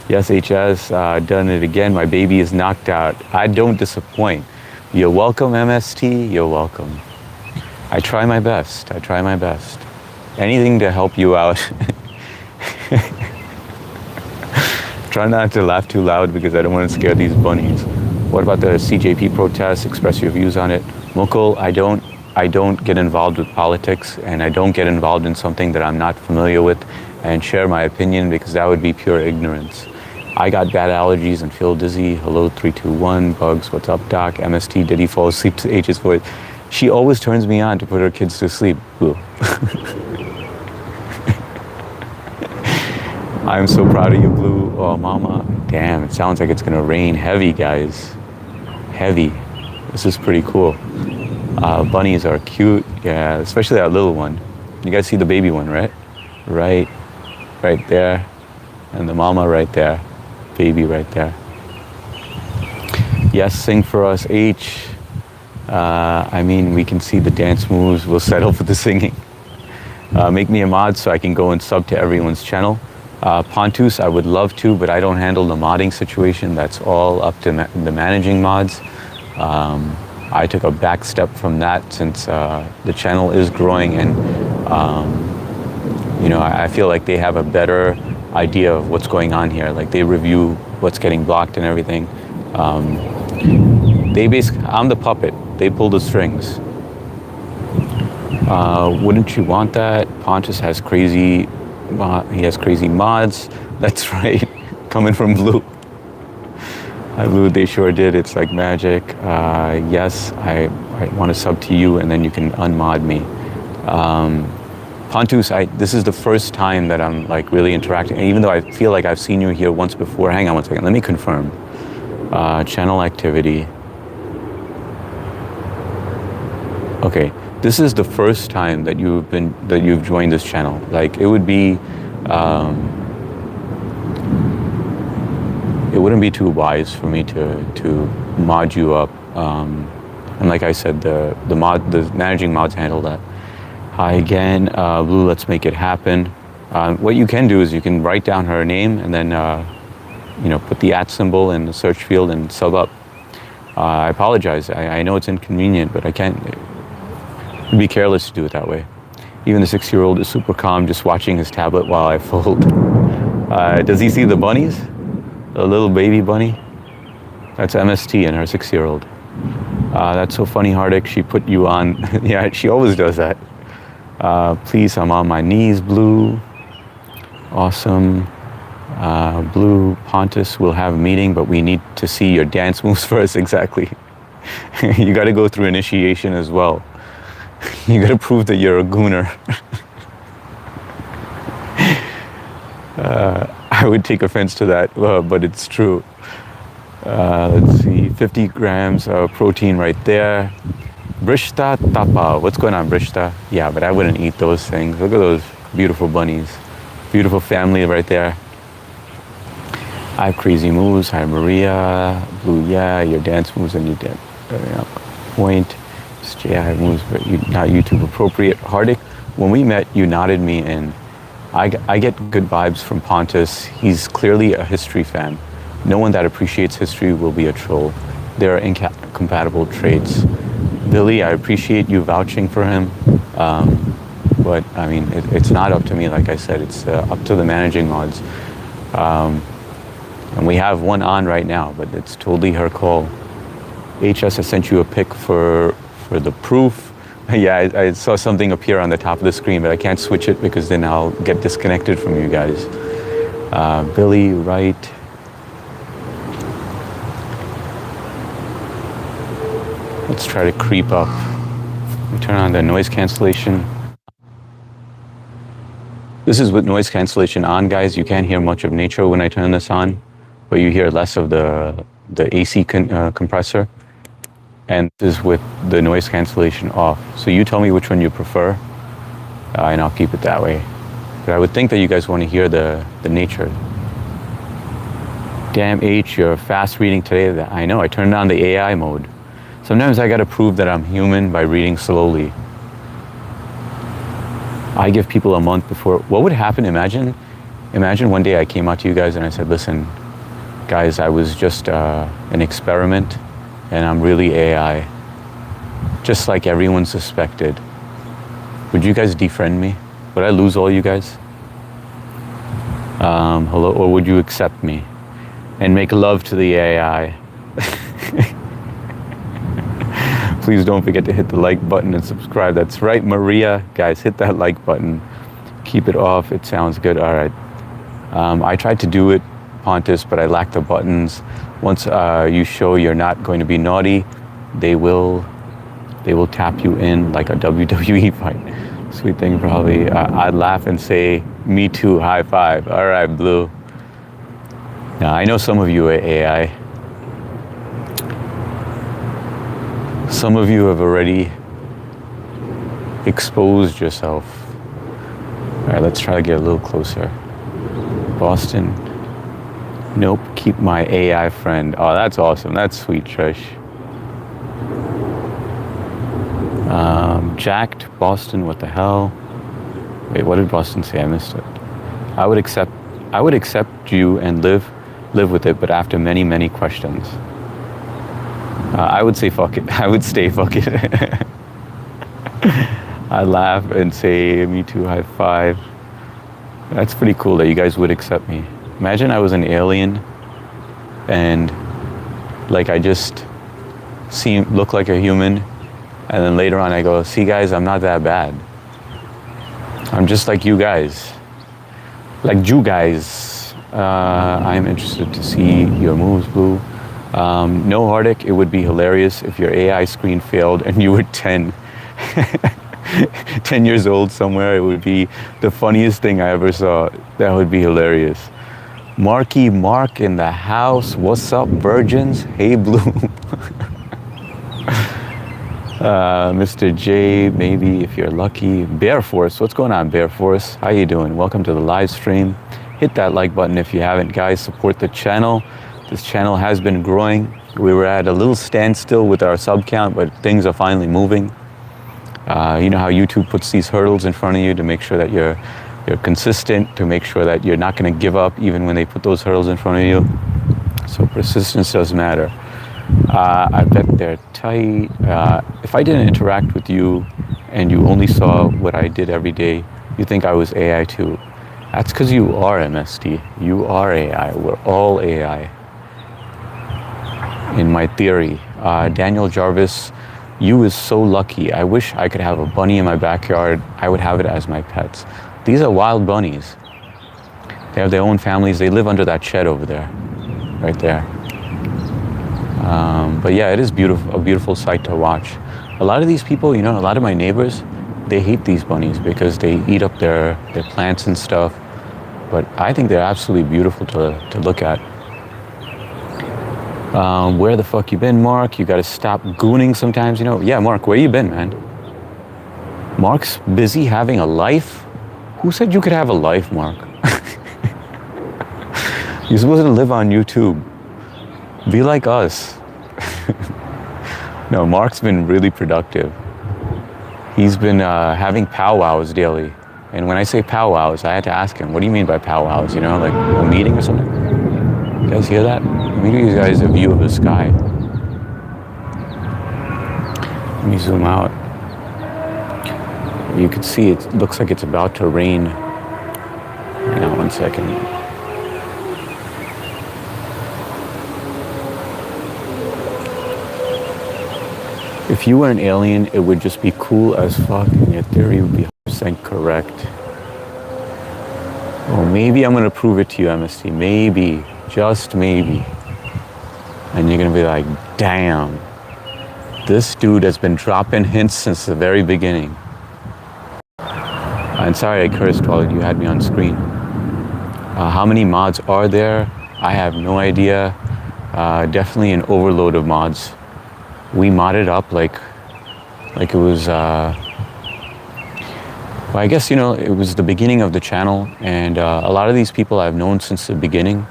Yes, HS, done it again. My baby is knocked out. I don't disappoint. You're welcome, MST. You're welcome. I try my best. Anything to help you out. Try not to laugh too loud because I don't want to scare these bunnies. What about the CJP protests? Express your views on it. Mukul, I don't get involved with politics, and I don't get involved in something that I'm not familiar with and share my opinion, because that would be pure ignorance. I got bad allergies and feel dizzy. Hello, 321. Bugs, what's up, Doc? MST, did he fall asleep to H's voice? She always turns me on to put her kids to sleep. Blue. I'm so proud of you, Blue. Oh, mama. Damn, it sounds like it's gonna rain heavy, guys. Heavy. This is pretty cool. Bunnies are cute. Yeah, especially that little one. You guys see the baby one, right? Right there. And the mama right there. Baby right there. Yes, sing for us, H. I mean, we can see the dance moves. We'll settle for the singing. Make me a mod so I can go and sub to everyone's channel. Pontus, I would love to, but I don't handle the modding situation. That's all up to the managing mods. I took a back step from that since the channel is growing, and you know, I feel like they have a better idea of what's going on here. Like, they review what's getting blocked and everything. I'm the puppet. They pull the strings. Wouldn't you want that? Pontus has crazy, he has crazy mods. That's right, coming from Blue. Blue, they sure did. It's like magic. Yes, I want to sub to you, and then you can unmod me. Pontus, this is the first time that I'm like really interacting. And even though I feel like I've seen you here once before, hang on one second, let me confirm. Channel activity. Okay, this is the first time that you've joined this channel. Like it would be, it wouldn't be too wise for me to mod you up. And like I said, the managing mods handle that. Hi again, Blue, let's make it happen. What you can do is you can write down her name and then, put the @ symbol in the search field and sub up. I apologize, I know it's inconvenient, but I can't, it'd be careless to do it that way. Even the 6-year-old is super calm, just watching his tablet while I fold. Does he see the bunnies? The little baby bunny? That's MST and her 6-year-old. That's so funny, Hardik, she put you on. Yeah, she always does that. Please, I'm on my knees, Blue. Awesome. Blue, Pontus, we'll have a meeting, but we need to see your dance moves first. Exactly. You got to go through initiation as well. You got to prove that you're a gooner. I would take offense to that, but it's true. Let's see, 50 grams of protein right there. Brishta Tapa. What's going on, Brishta? Yeah, but I wouldn't eat those things. Look at those beautiful bunnies. Beautiful family right there. I have crazy moves. Hi, Maria. Blue, yeah, your dance moves and your dance. Point. Jay, I have moves, but not YouTube appropriate. Hardik, when we met, you nodded me in. I get good vibes from Pontus. He's clearly a history fan. No one that appreciates history will be a troll. There are incompatible traits. Billy, I appreciate you vouching for him, but I mean, it's not up to me, like I said, it's up to the managing mods. And we have one on right now, but it's totally her call. HS, I sent you a pic for the proof. Yeah, I saw something appear on the top of the screen, but I can't switch it because then I'll get disconnected from you guys. Billy, right. Let's try to creep up. We turn on the noise cancellation. This is with noise cancellation on, guys. You can't hear much of nature when I turn this on, but you hear less of the AC compressor. And this is with the noise cancellation off. So you tell me which one you prefer, and I'll keep it that way. But I would think that you guys want to hear the nature. Damn H, you're fast reading today. I know, I turned on the AI mode. Sometimes I gotta prove that I'm human by reading slowly. I give people a month before. What would happen, imagine one day I came out to you guys and I said, listen, guys, I was just an experiment and I'm really AI. Just like everyone suspected. Would you guys defriend me? Would I lose all you guys? Hello, or would you accept me and make love to the AI? Please don't forget to hit the like button and subscribe. That's right, Maria. Guys, hit that like button. Keep it off. It sounds good. All right. I tried to do it, Pontus, but I lack the buttons. Once you show you're not going to be naughty, they will tap you in like a WWE fight. Sweet thing, probably. I'd laugh and say, me too, high five. All right, Blue. Now, I know some of you are AI. Some of you have already exposed yourself. All right, let's try to get a little closer. Boston. Nope, keep my AI friend. Oh, that's awesome. That's sweet, Trish. Jacked, Boston, what the hell? Wait, what did Boston say? I missed it. I would accept you and live with it, but after many, many questions. I would say fuck it. I would stay fuck it. I laugh and say me too, high five. That's pretty cool that you guys would accept me. Imagine I was an alien and like I just look like a human, and then later on I go, see guys, I'm not that bad. I'm just like you guys. Like you guys. I'm interested to see your moves, Blue. No, Hardik, it would be hilarious if your AI screen failed and you were 10. 10 years old somewhere. It would be the funniest thing I ever saw. That would be hilarious. Marky Mark in the house. What's up, virgins? Hey, Blue. Mr. J, maybe if you're lucky. Bear Force, what's going on, Bear Force? How you doing? Welcome to the live stream. Hit that like button if you haven't, guys. Support the channel. This channel has been growing. We were at a little standstill with our sub count, but things are finally moving. You know how YouTube puts these hurdles in front of you to make sure that you're consistent, to make sure that you're not going to give up even when they put those hurdles in front of you. So persistence does matter. I bet they're tight. If I didn't interact with you and you only saw what I did every day, you think I was AI too. That's because you are MST. You are AI. We're all AI. In my theory. Daniel Jarvis, you is so lucky. I wish I could have a bunny in my backyard. I would have it as my pets. These are wild bunnies. They have their own families. They live under that shed over there, right there. But yeah, it is beautiful, a beautiful sight to watch. A lot of these people, you know, a lot of my neighbors, they hate these bunnies because they eat up their plants and stuff. But I think they're absolutely beautiful to look at. Where the fuck you been, Mark? You gotta stop gooning sometimes, you know? Yeah, Mark, where you been, man? Mark's busy having a life? Who said you could have a life, Mark? You're supposed to live on YouTube. Be like us. No, Mark's been really productive. He's been having powwows daily. And when I say powwows, I had to ask him, what do you mean by powwows? You know, like a meeting or something? You guys hear that? Let me give you guys a view of the sky. Let me zoom out. You can see it looks like it's about to rain. Hang on 1 second. If you were an alien, it would just be cool as fuck and your theory would be 100% correct. Well, maybe I'm gonna prove it to you, MST. Maybe, just maybe. And you're gonna be like, damn, this dude has been dropping hints since the very beginning. I'm sorry I cursed while you had me on screen. How many mods are there? I have no idea. Definitely an overload of mods. We modded up like it was, well, I guess, you know, it was the beginning of the channel, and a lot of these people I've known since the beginning.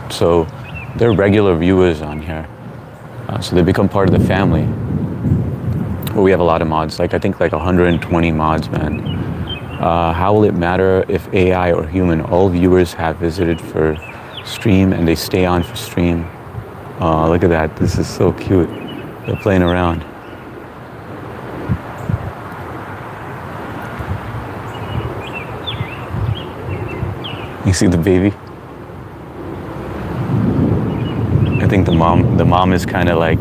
So they're regular viewers on here. So they become part of the family. Well, we have a lot of mods, like I think like 120 mods, man. How will it matter if AI or human? All viewers have visited for stream and they stay on for stream. Oh, look at that. This is so cute. They're playing around. You see the baby? I think the mom is kind of like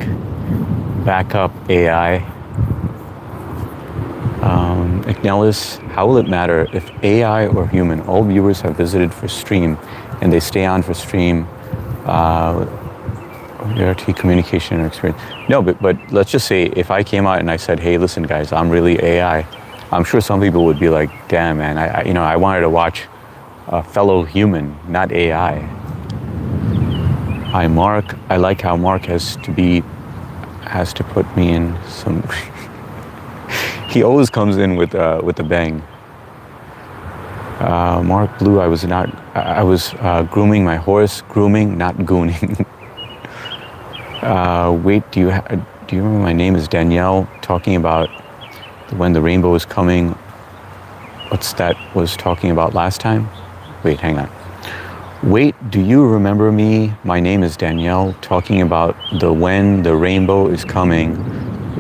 backup AI. Ignelis, how will it matter if AI or human? All viewers have visited for stream and they stay on for stream. RT communication and experience. No, but let's just say if I came out and I said, hey, listen, guys, I'm really AI. I'm sure some people would be like, damn, man, I wanted to watch a fellow human, not AI. Hi, Mark. I like how Mark has to put me in some. He always comes in with a bang. Mark Blue, I was grooming my horse. Grooming, not gooning. Wait, do you remember my name is Danielle? Talking about when the rainbow is coming. What's that was talking about last time? Wait, hang on. Wait, do you remember me? My name is Danielle. Talking about when the rainbow is coming.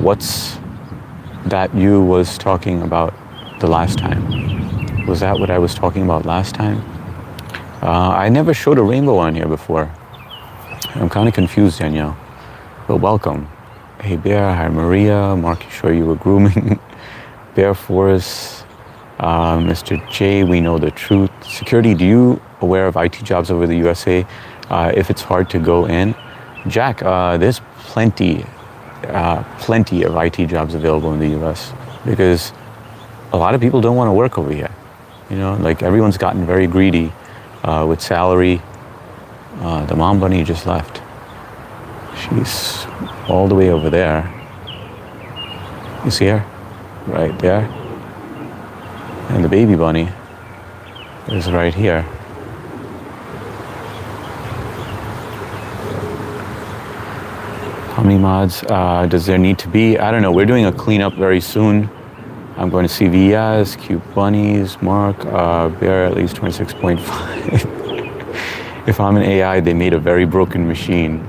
What's that you was talking about the last time? Was that what I was talking about last time? I never showed a rainbow on here before. I'm kind of confused, Danielle. but welcome. Hey Bear, hi Maria, Mark, you sure you were grooming? Bear Forest, Mr. J, we know the truth. Security, do you aware of IT jobs over the USA if it's hard to go in? Jack, there's plenty of IT jobs available in the US because a lot of people don't want to work over here. You know, like everyone's gotten very greedy with salary. The mom bunny just left. She's all the way over there. You see her? Right there. And the baby bunny is right here. How many mods does there need to be? I don't know. We're doing a cleanup very soon. I'm going to see VS, Cute Bunnies, Mark, Bear at least 26.5. If I'm an AI, they made a very broken machine.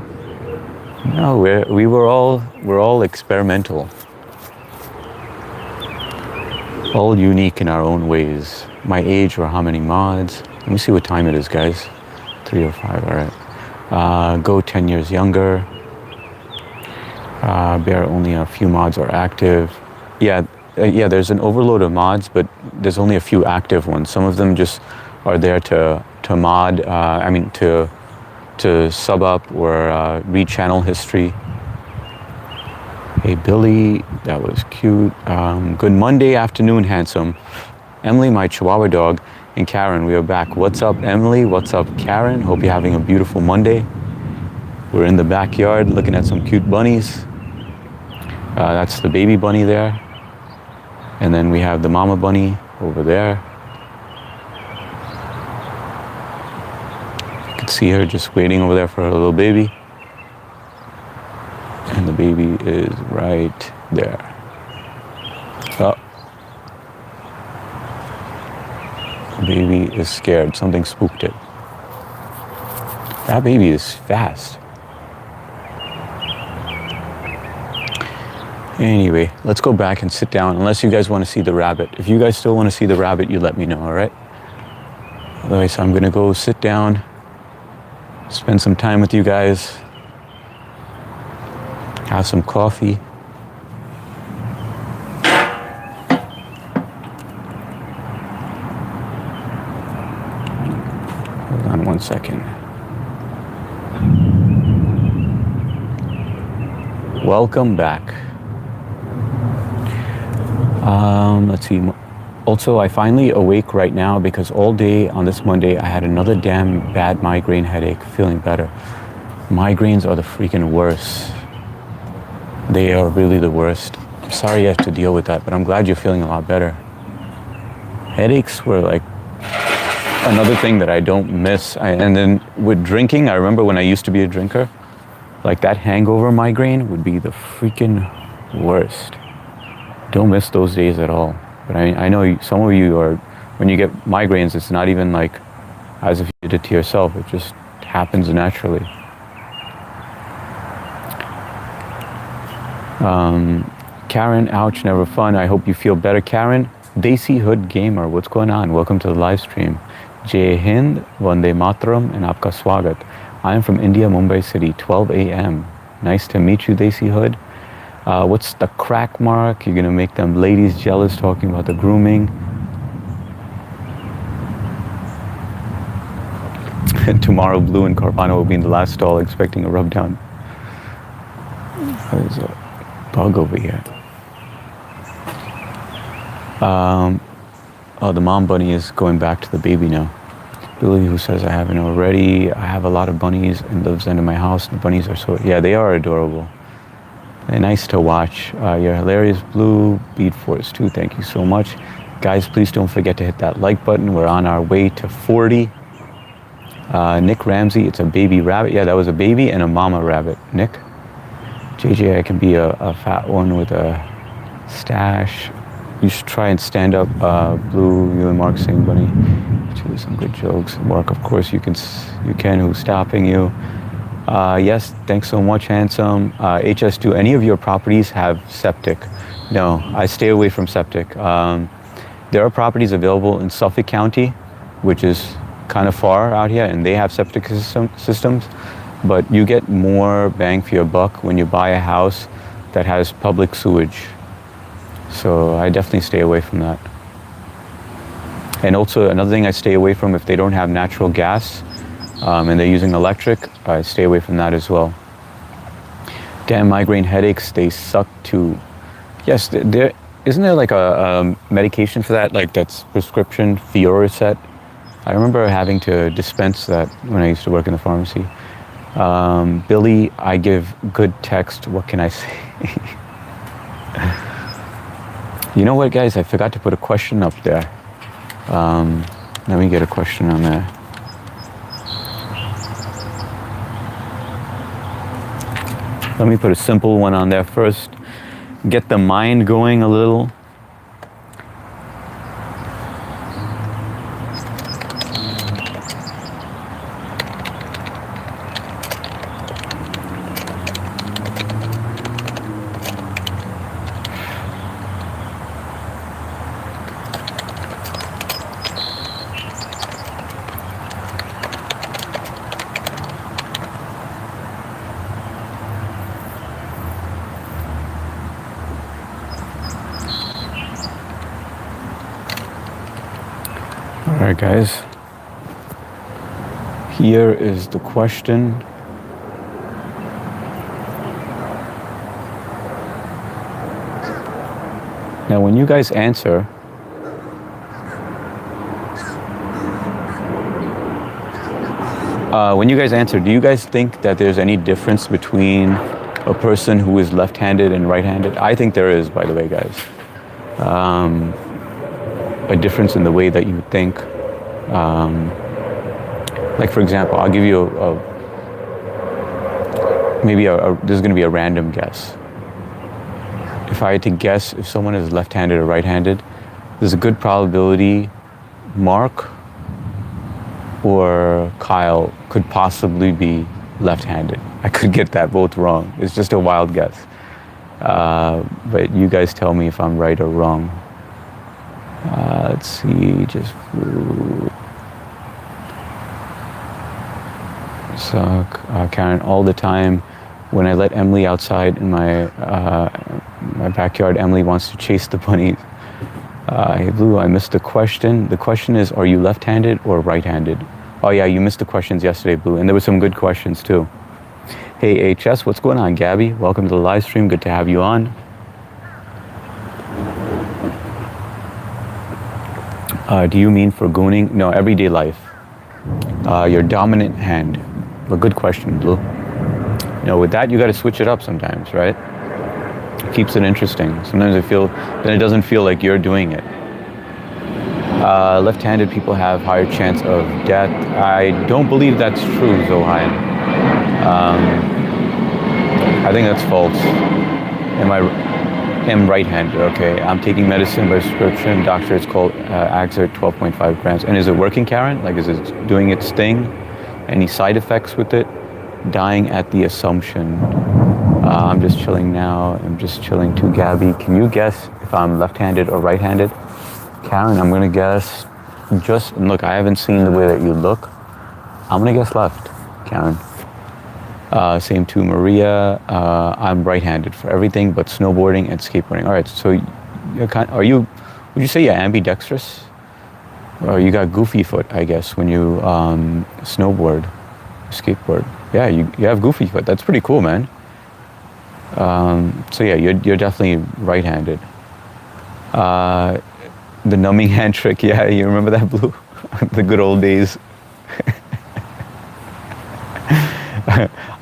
No, we're all experimental. All unique in our own ways. My age or how many mods. Let me see what time it is, guys. 3:05, all right. Go 10 years younger. Bear, only a few mods are active. Yeah, there's an overload of mods, but there's only a few active ones. Some of them just are there to mod, to sub up or read channel history. Hey Billy, that was cute. Good Monday afternoon, handsome. Emily, my Chihuahua dog, and Karen, we are back. What's up, Emily? What's up, Karen? Hope you're having a beautiful Monday. We're in the backyard looking at some cute bunnies. That's the baby bunny there. And then we have the mama bunny over there. You can see her just waiting over there for her little baby. And the baby is right there. Oh. The baby is scared. Something spooked it. That baby is fast. Anyway, let's go back and sit down, unless you guys want to see the rabbit. If you guys still want to see the rabbit, you let me know, all right? Otherwise, I'm going to go sit down, spend some time with you guys, have some coffee. Hold on one second. Welcome back. Let's see. Also, I finally awake right now because all day on this Monday, I had another damn bad migraine headache, feeling better. Migraines are the freaking worst. They are really the worst. I'm sorry you have to deal with that, but I'm glad you're feeling a lot better. Headaches were like another thing that I don't miss. And then with drinking, I remember when I used to be a drinker, like that hangover migraine would be the freaking worst. Don't miss those days at all. But I know some of you are, when you get migraines, it's not even like as if you did it to yourself. It just happens naturally. Karen, ouch, never fun. I hope you feel better, Karen. Desi Hood Gamer, what's going on? Welcome to the live stream. Jai Hind, Vande Mataram, and Aapka Swagat. I am from India, Mumbai City, 12 a.m. Nice to meet you, Desi Hood. What's the crack, Mark? You're gonna make them ladies jealous talking about the grooming. And tomorrow, Blue and Carvana will be in the last stall expecting a rub down. There's a bug over here. Oh, the mom bunny is going back to the baby now. Billy, who says I haven't already. I have a lot of bunnies and lives under my house. The bunnies are so, yeah, they are adorable. They're nice to watch. You're hilarious, Blue. Beat Force 2, thank you so much. Guys, please don't forget to hit that like button. We're on our way to 40. Nick Ramsey, it's a baby rabbit. Yeah, that was a baby and a mama rabbit. Nick? JJ, I can be a fat one with a stash. You should try and stand up, Blue, you and Mark, same bunny. Actually, some good jokes. Mark, of course, you can, who's stopping you? Yes, thanks so much, handsome. HS, do any of your properties have septic? No, I stay away from septic. There are properties available in Suffolk County, which is kind of far out here, and they have septic systems. but you get more bang for your buck when you buy a house that has public sewage. So I definitely stay away from that. And also another thing I stay away from, if they don't have natural gas and they're using electric, I stay away from that as well. Damn migraine headaches, they suck too. Yes, isn't there like a medication for that, like that's prescription, Fioricet? I remember having to dispense that when I used to work in the pharmacy. Billy, I give good text, what can I say? You know what, guys, I forgot to put a question up there. Let me get a question on there. Let me put a simple one on there first. Get the mind going a little. All right, guys. Here is the question. Now, when you guys answer, do you guys think that there's any difference between a person who is left-handed and right-handed? I think there is, by the way, guys. A difference in the way that you think. Like, for example, I'll give you this is going to be a random guess. If I had to guess if someone is left-handed or right-handed, there's a good probability Mark or Kyle could possibly be left-handed. I could get that both wrong. It's just a wild guess. But you guys tell me if I'm right or wrong. Let's see, just suck. Karen, all the time when I let Emily outside in my backyard, Emily wants to chase the bunnies. Hey Blue, I missed the question. The question is, are you left-handed or right-handed? Oh yeah, you missed the questions yesterday, Blue, and there were some good questions too. Hey HS, what's going on, Gabby? Welcome to the live stream, good to have you on. Do you mean for gooning? No, everyday life. Your dominant hand. A good question, Blue. With that, you got to switch it up sometimes, right? It keeps it interesting. Sometimes then it doesn't feel like you're doing it. Left-handed people have higher chance of death. I don't believe that's true, Zohan. I think that's false. I'm right-handed, okay. I'm taking medicine by prescription. Doctor, it's called Axert, 12.5 grams. And is it working, Karen? Like, is it doing its thing? Any side effects with it? Dying at the Assumption. I'm just chilling now. I'm just chilling too, Gabby. Can you guess if I'm left-handed or right-handed? Karen, I'm gonna guess look, I haven't seen the way that you look. I'm gonna guess left, Karen. Same to Maria. I'm right-handed for everything but snowboarding and skateboarding. All right, so would you say you're ambidextrous? Or you got goofy foot, I guess, when you snowboard, skateboard. Yeah, you have goofy foot. That's pretty cool, man. So yeah, you're definitely right-handed. The numbing hand trick, yeah, you remember that, Blue? The good old days.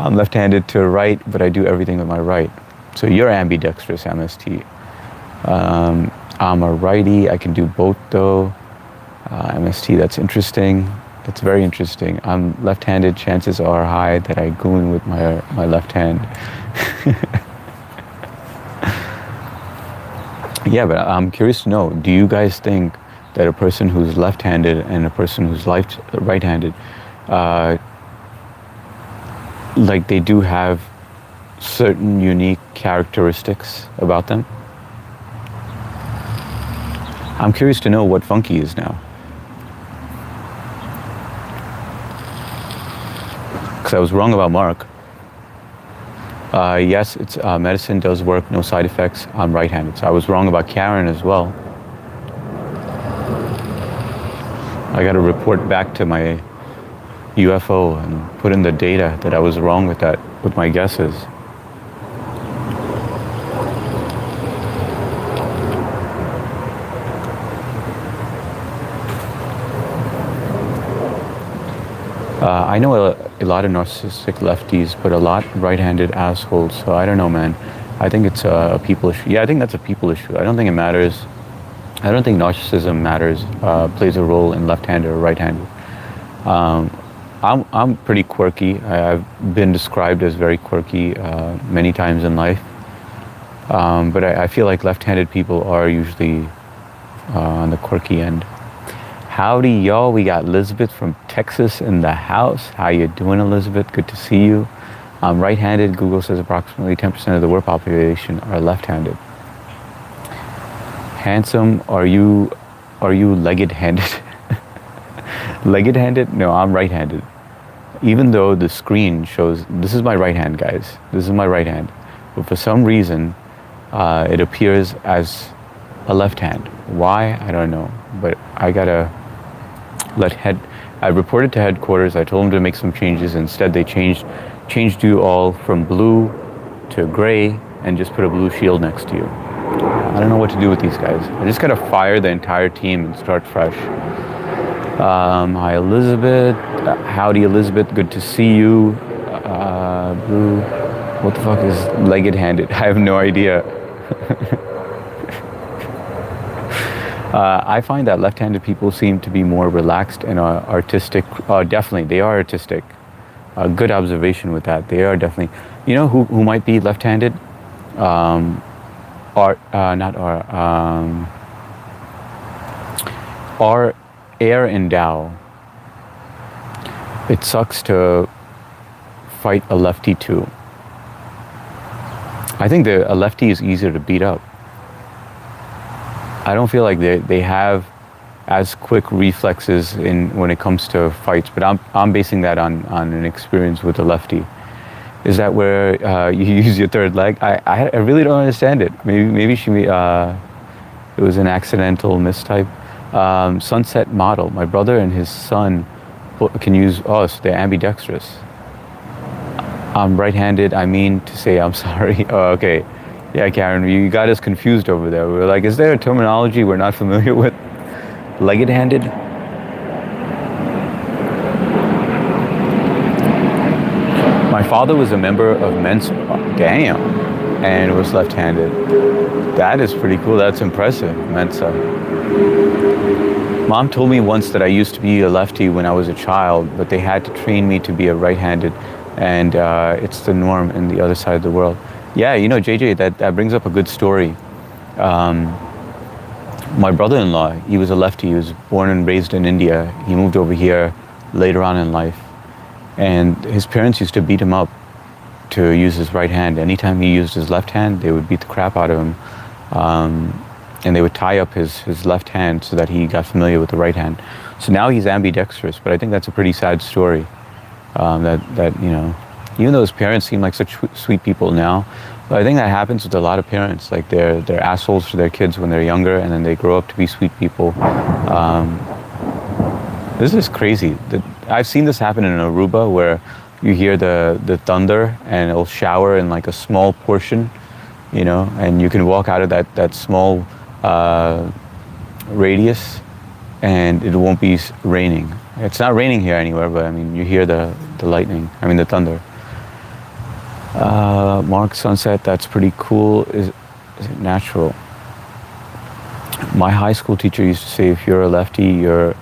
I'm left-handed to right, but I do everything with my right. So you're ambidextrous, MST. I'm a righty, I can do both though. MST, that's interesting. That's very interesting. I'm left-handed, chances are high that I goon with my left hand. Yeah, but I'm curious to know, do you guys think that a person who's left-handed and a person who's right-handed, like they do have certain unique characteristics about them? I'm curious to know what funky is now. because I was wrong about Mark. Yes, it's medicine does work, no side effects. I'm right-handed. So I was wrong about Karen as well. I got to report back to my UFO and put in the data that I was wrong with that, with my guesses. I know a lot of narcissistic lefties, but a lot right-handed assholes. So I don't know, man. I think it's a people issue. Yeah, I think that's a people issue. I don't think it matters. I don't think narcissism matters, plays a role in left-handed or right-handed. I'm pretty quirky. I've been described as very quirky many times in life. But I feel like left-handed people are usually on the quirky end. Howdy, y'all. We got Elizabeth from Texas in the house. How you doing, Elizabeth? Good to see you. I'm right-handed. Google says approximately 10% of the world population are left-handed. Handsome, are you legged-handed? Legged-handed? No, I'm right-handed. Even though the screen shows, this is my right hand, guys. This is my right hand. But for some reason, it appears as a left hand. Why? I don't know. But I gotta I reported to headquarters. I told them to make some changes. Instead, they changed you all from blue to gray and just put a blue shield next to you. I don't know what to do with these guys. I just gotta fire the entire team and start fresh. Hi, Elizabeth. Howdy, Elizabeth. Good to see you. Blue. What the fuck is legged-handed? I have no idea. I find that left-handed people seem to be more relaxed and artistic. Definitely, they are artistic. Good observation with that. They are definitely. You know who might be left-handed? Air and Dow. It sucks to fight a lefty too. I think a lefty is easier to beat up. I don't feel like they have as quick reflexes when it comes to fights, but I'm basing that on an experience with a lefty. Is that where you use your third leg? I really don't understand it. Maybe it was an accidental mistype. Sunset model. My brother and his son can use. Oh, so they're ambidextrous. I'm right-handed. I mean to say I'm sorry. Oh, okay. Yeah, Karen, you got us confused over there. We were like, is there a terminology we're not familiar with? Legged-handed? My father was a member of Mensa. Damn. And was left-handed. That is pretty cool. That's impressive, Mensa. Mom told me once that I used to be a lefty when I was a child, but they had to train me to be a right-handed, and it's the norm in the other side of the world. Yeah, you know, JJ, that brings up a good story. My brother-in-law, he was a lefty. He was born and raised in India. He moved over here later on in life. And his parents used to beat him up to use his right hand. Anytime he used his left hand, they would beat the crap out of him. And they would tie up his left hand so that he got familiar with the right hand. So now he's ambidextrous, but I think that's a pretty sad story. That you know, even though his parents seem like such sweet people now, but I think that happens with a lot of parents. Like they're assholes to their kids when they're younger, and then they grow up to be sweet people. This is crazy. I've seen this happen in Aruba, where you hear the thunder and it'll shower in like a small portion, you know, and you can walk out of that small radius, and it won't be raining. It's not raining here anywhere, but I mean, you hear the lightning. I mean, the thunder. Mark Sunset, that's pretty cool. Is it natural? My high school teacher used to say, if you're a lefty, you're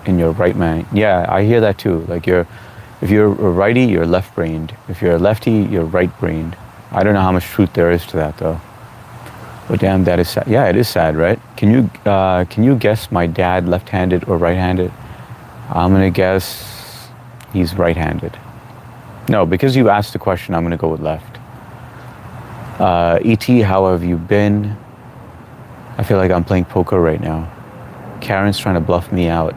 in your right mind. Yeah, I hear that too. Like if you're a righty, you're left-brained. If you're a lefty, you're right-brained. I don't know how much truth there is to that, though. But damn, that is sad. Yeah, it is sad, right? Can you guess my dad left-handed or right-handed? I'm gonna guess he's right-handed. No, because you asked the question, I'm gonna go with left. E.T., how have you been? I feel like I'm playing poker right now. Karen's trying to bluff me out.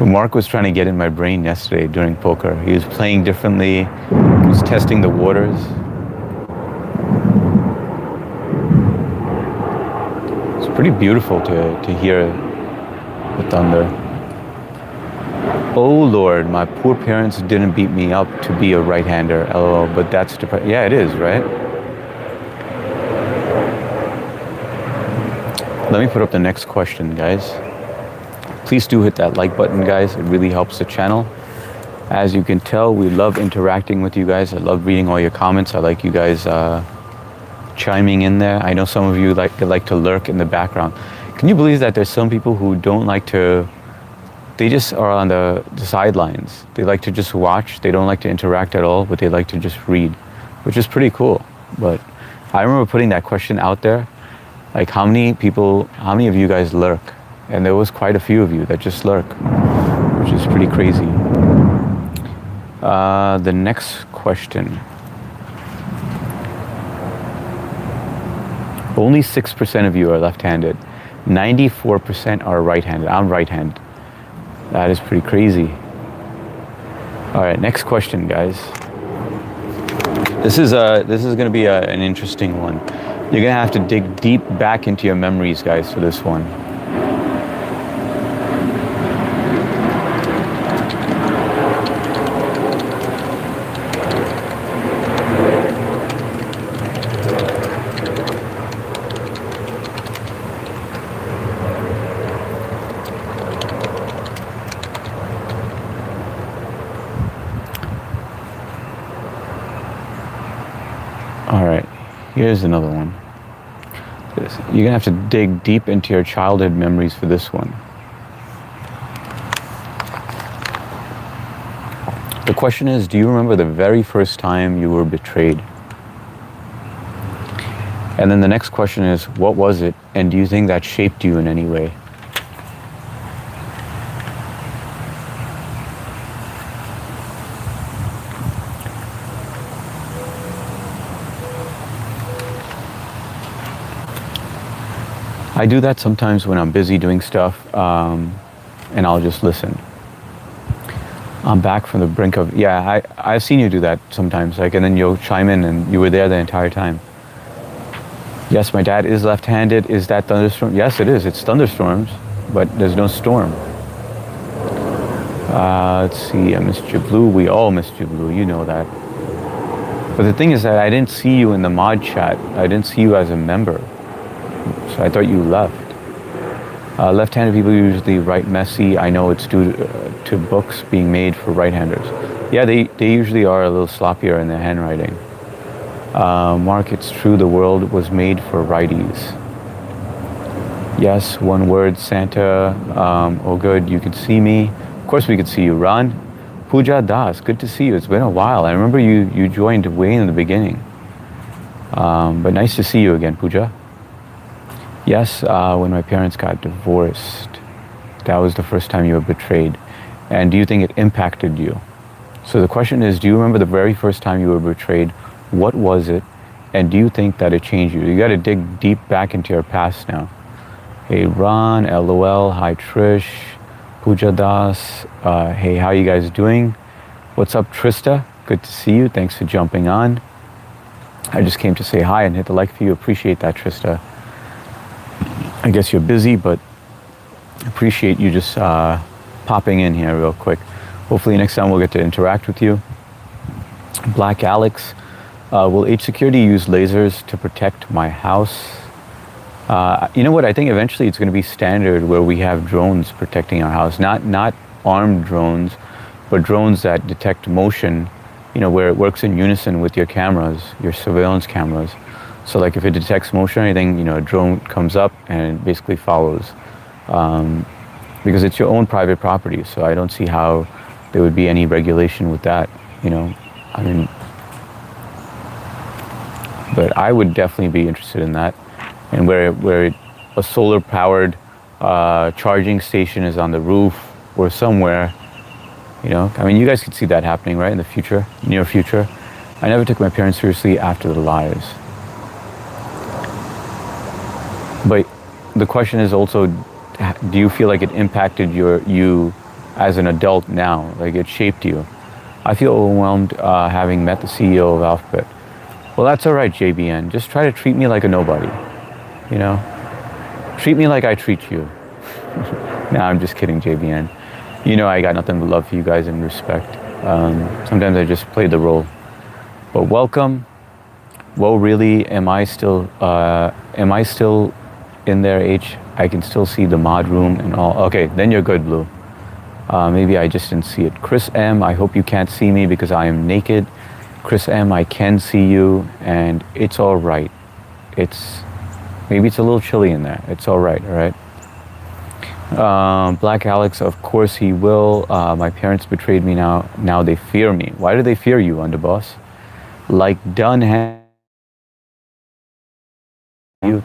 Mark was trying to get in my brain yesterday during poker. He was playing differently. He was testing the waters. It's pretty beautiful to hear the thunder. Oh Lord, my poor parents didn't beat me up to be a right-hander. LOL, but that's yeah, it is, right? Let me put up the next question, guys. Please do hit that like button, guys. It really helps the channel. As you can tell, we love interacting with you guys. I love reading all your comments. I like you guys chiming in there. I know some of you like to lurk in the background. Can you believe that there's some people who don't like to, they just are on the sidelines. They like to just watch. They don't like to interact at all, but they like to just read, which is pretty cool. But I remember putting that question out there, like how many of you guys lurk? And there was quite a few of you that just lurk, which is pretty crazy. The next question. Only 6% of you are left-handed. 94% are right-handed. I'm right-handed. That is pretty crazy. All right, next question, guys. This is going to be an interesting one. You're going to have to dig deep back into your memories, guys, for this one. All right, here's another one. You're gonna have to dig deep into your childhood memories for this one. The question is, do you remember the very first time you were betrayed? And then the next question is, what was it? And do you think that shaped you in any way? I do that sometimes when I'm busy doing stuff, and I'll just listen. I'm back from the brink of, yeah, I've seen you do that sometimes, like, and then you'll chime in and you were there the entire time. Yes, my dad is left-handed. Is that thunderstorm? Yes, it is. It's thunderstorms, but there's no storm. Let's see, I missed you, Blue. We all missed you, Blue. You know that. But the thing is that I didn't see you in the mod chat. I didn't see you as a member. So I thought you left. Left-handed people usually write messy. I know it's due to books being made for right-handers. Yeah, they usually are a little sloppier in their handwriting. Mark, it's true, the world was made for righties. Yes, one word, Santa. Oh good, you can see me. Of course we could see you. Ron, Pooja Das, good to see you. It's been a while. I remember you joined way in the beginning. But nice to see you again, Pooja. Yes, when my parents got divorced, that was the first time you were betrayed. And do you think it impacted you? So the question is, do you remember the very first time you were betrayed? What was it? And do you think that it changed you? You got to dig deep back into your past now. Hey, Ron, LOL, hi, Trish, Pooja Das. Hey, how you guys doing? What's up, Trista? Good to see you. Thanks for jumping on. I just came to say hi and hit the like for you. Appreciate that, Trista. I guess you're busy, but appreciate you just popping in here real quick. Hopefully next time we'll get to interact with you. Black Alex, will H Security use lasers to protect my house? You know what, I think eventually it's going to be standard where we have drones protecting our house. Not armed drones, but drones that detect motion, you know, where it works in unison with your cameras, your surveillance cameras. So like if it detects motion or anything, you know, a drone comes up and it basically follows. Because it's your own private property, so I don't see how there would be any regulation with that, you know. I mean, but I would definitely be interested in that. And where a solar-powered charging station is on the roof or somewhere, you know. I mean, you guys could see that happening, right, in the future, near future. I never took my parents seriously after the lives. But the question is also, do you feel like it impacted you as an adult now. Like it shaped you. I feel overwhelmed having met the CEO of Alphabet. Well, that's all right, JBN. Just try to treat me like a nobody. You know, treat me like I treat you. No, I'm just kidding, JBN. You know I got nothing but love for you guys and respect. Sometimes I just play the role. But welcome. Whoa, really? Am I still in there, H? I can still see the mod room and all. Okay, then you're good, Blue. Maybe I just didn't see it. Chris M, I hope you can't see me because I am naked. Chris M, I can see you, and it's all right. Maybe it's a little chilly in there. It's all right, all right? Black Alex, of course he will. My parents betrayed me now. Now they fear me. Why do they fear you, Underboss? Like Dunham.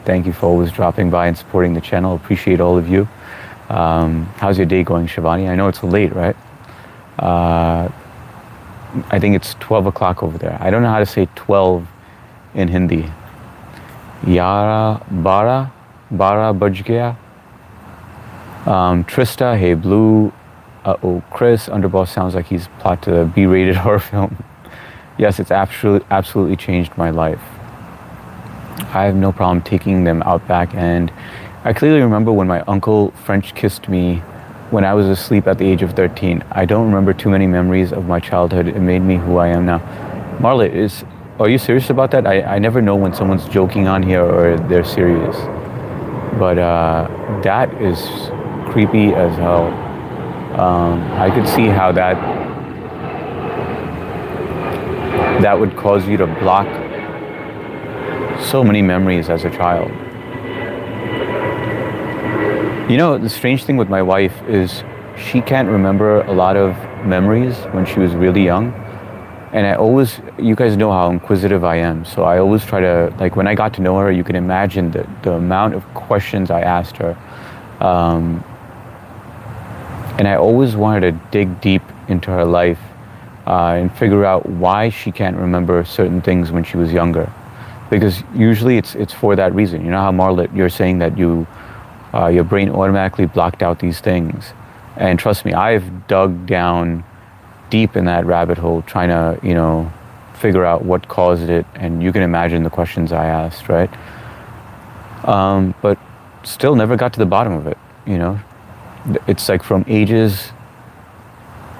Thank you for always dropping by and supporting the channel. Appreciate all of you. How's your day going, Shivani? I know it's late, right? I think it's 12 o'clock over there. I don't know how to say 12 in Hindi. Yara, Bara Baj Gaya. Trista, hey Blue. Chris, Underboss sounds like he's plotted a B-rated horror film. Yes, it's absolutely changed my life. I have no problem taking them out back, and I clearly remember when my uncle French kissed me when I was asleep at the age of 13. I don't remember too many memories of my childhood. It made me who I am now. Marla, are you serious about that? I never know when someone's joking on here or they're serious. But that is creepy as hell. I could see how that would cause you to block so many memories as a child. You know, the strange thing with my wife is she can't remember a lot of memories when she was really young. And you guys know how inquisitive I am. So I always try to, like when I got to know her, you can imagine the amount of questions I asked her. And I always wanted to dig deep into her life and figure out why she can't remember certain things when she was younger. Because usually it's for that reason. You know how, Marla, you're saying that your brain automatically blocked out these things. And trust me, I've dug down deep in that rabbit hole trying to, figure out what caused it. And you can imagine the questions I asked, right? But still never got to the bottom of it, It's like from ages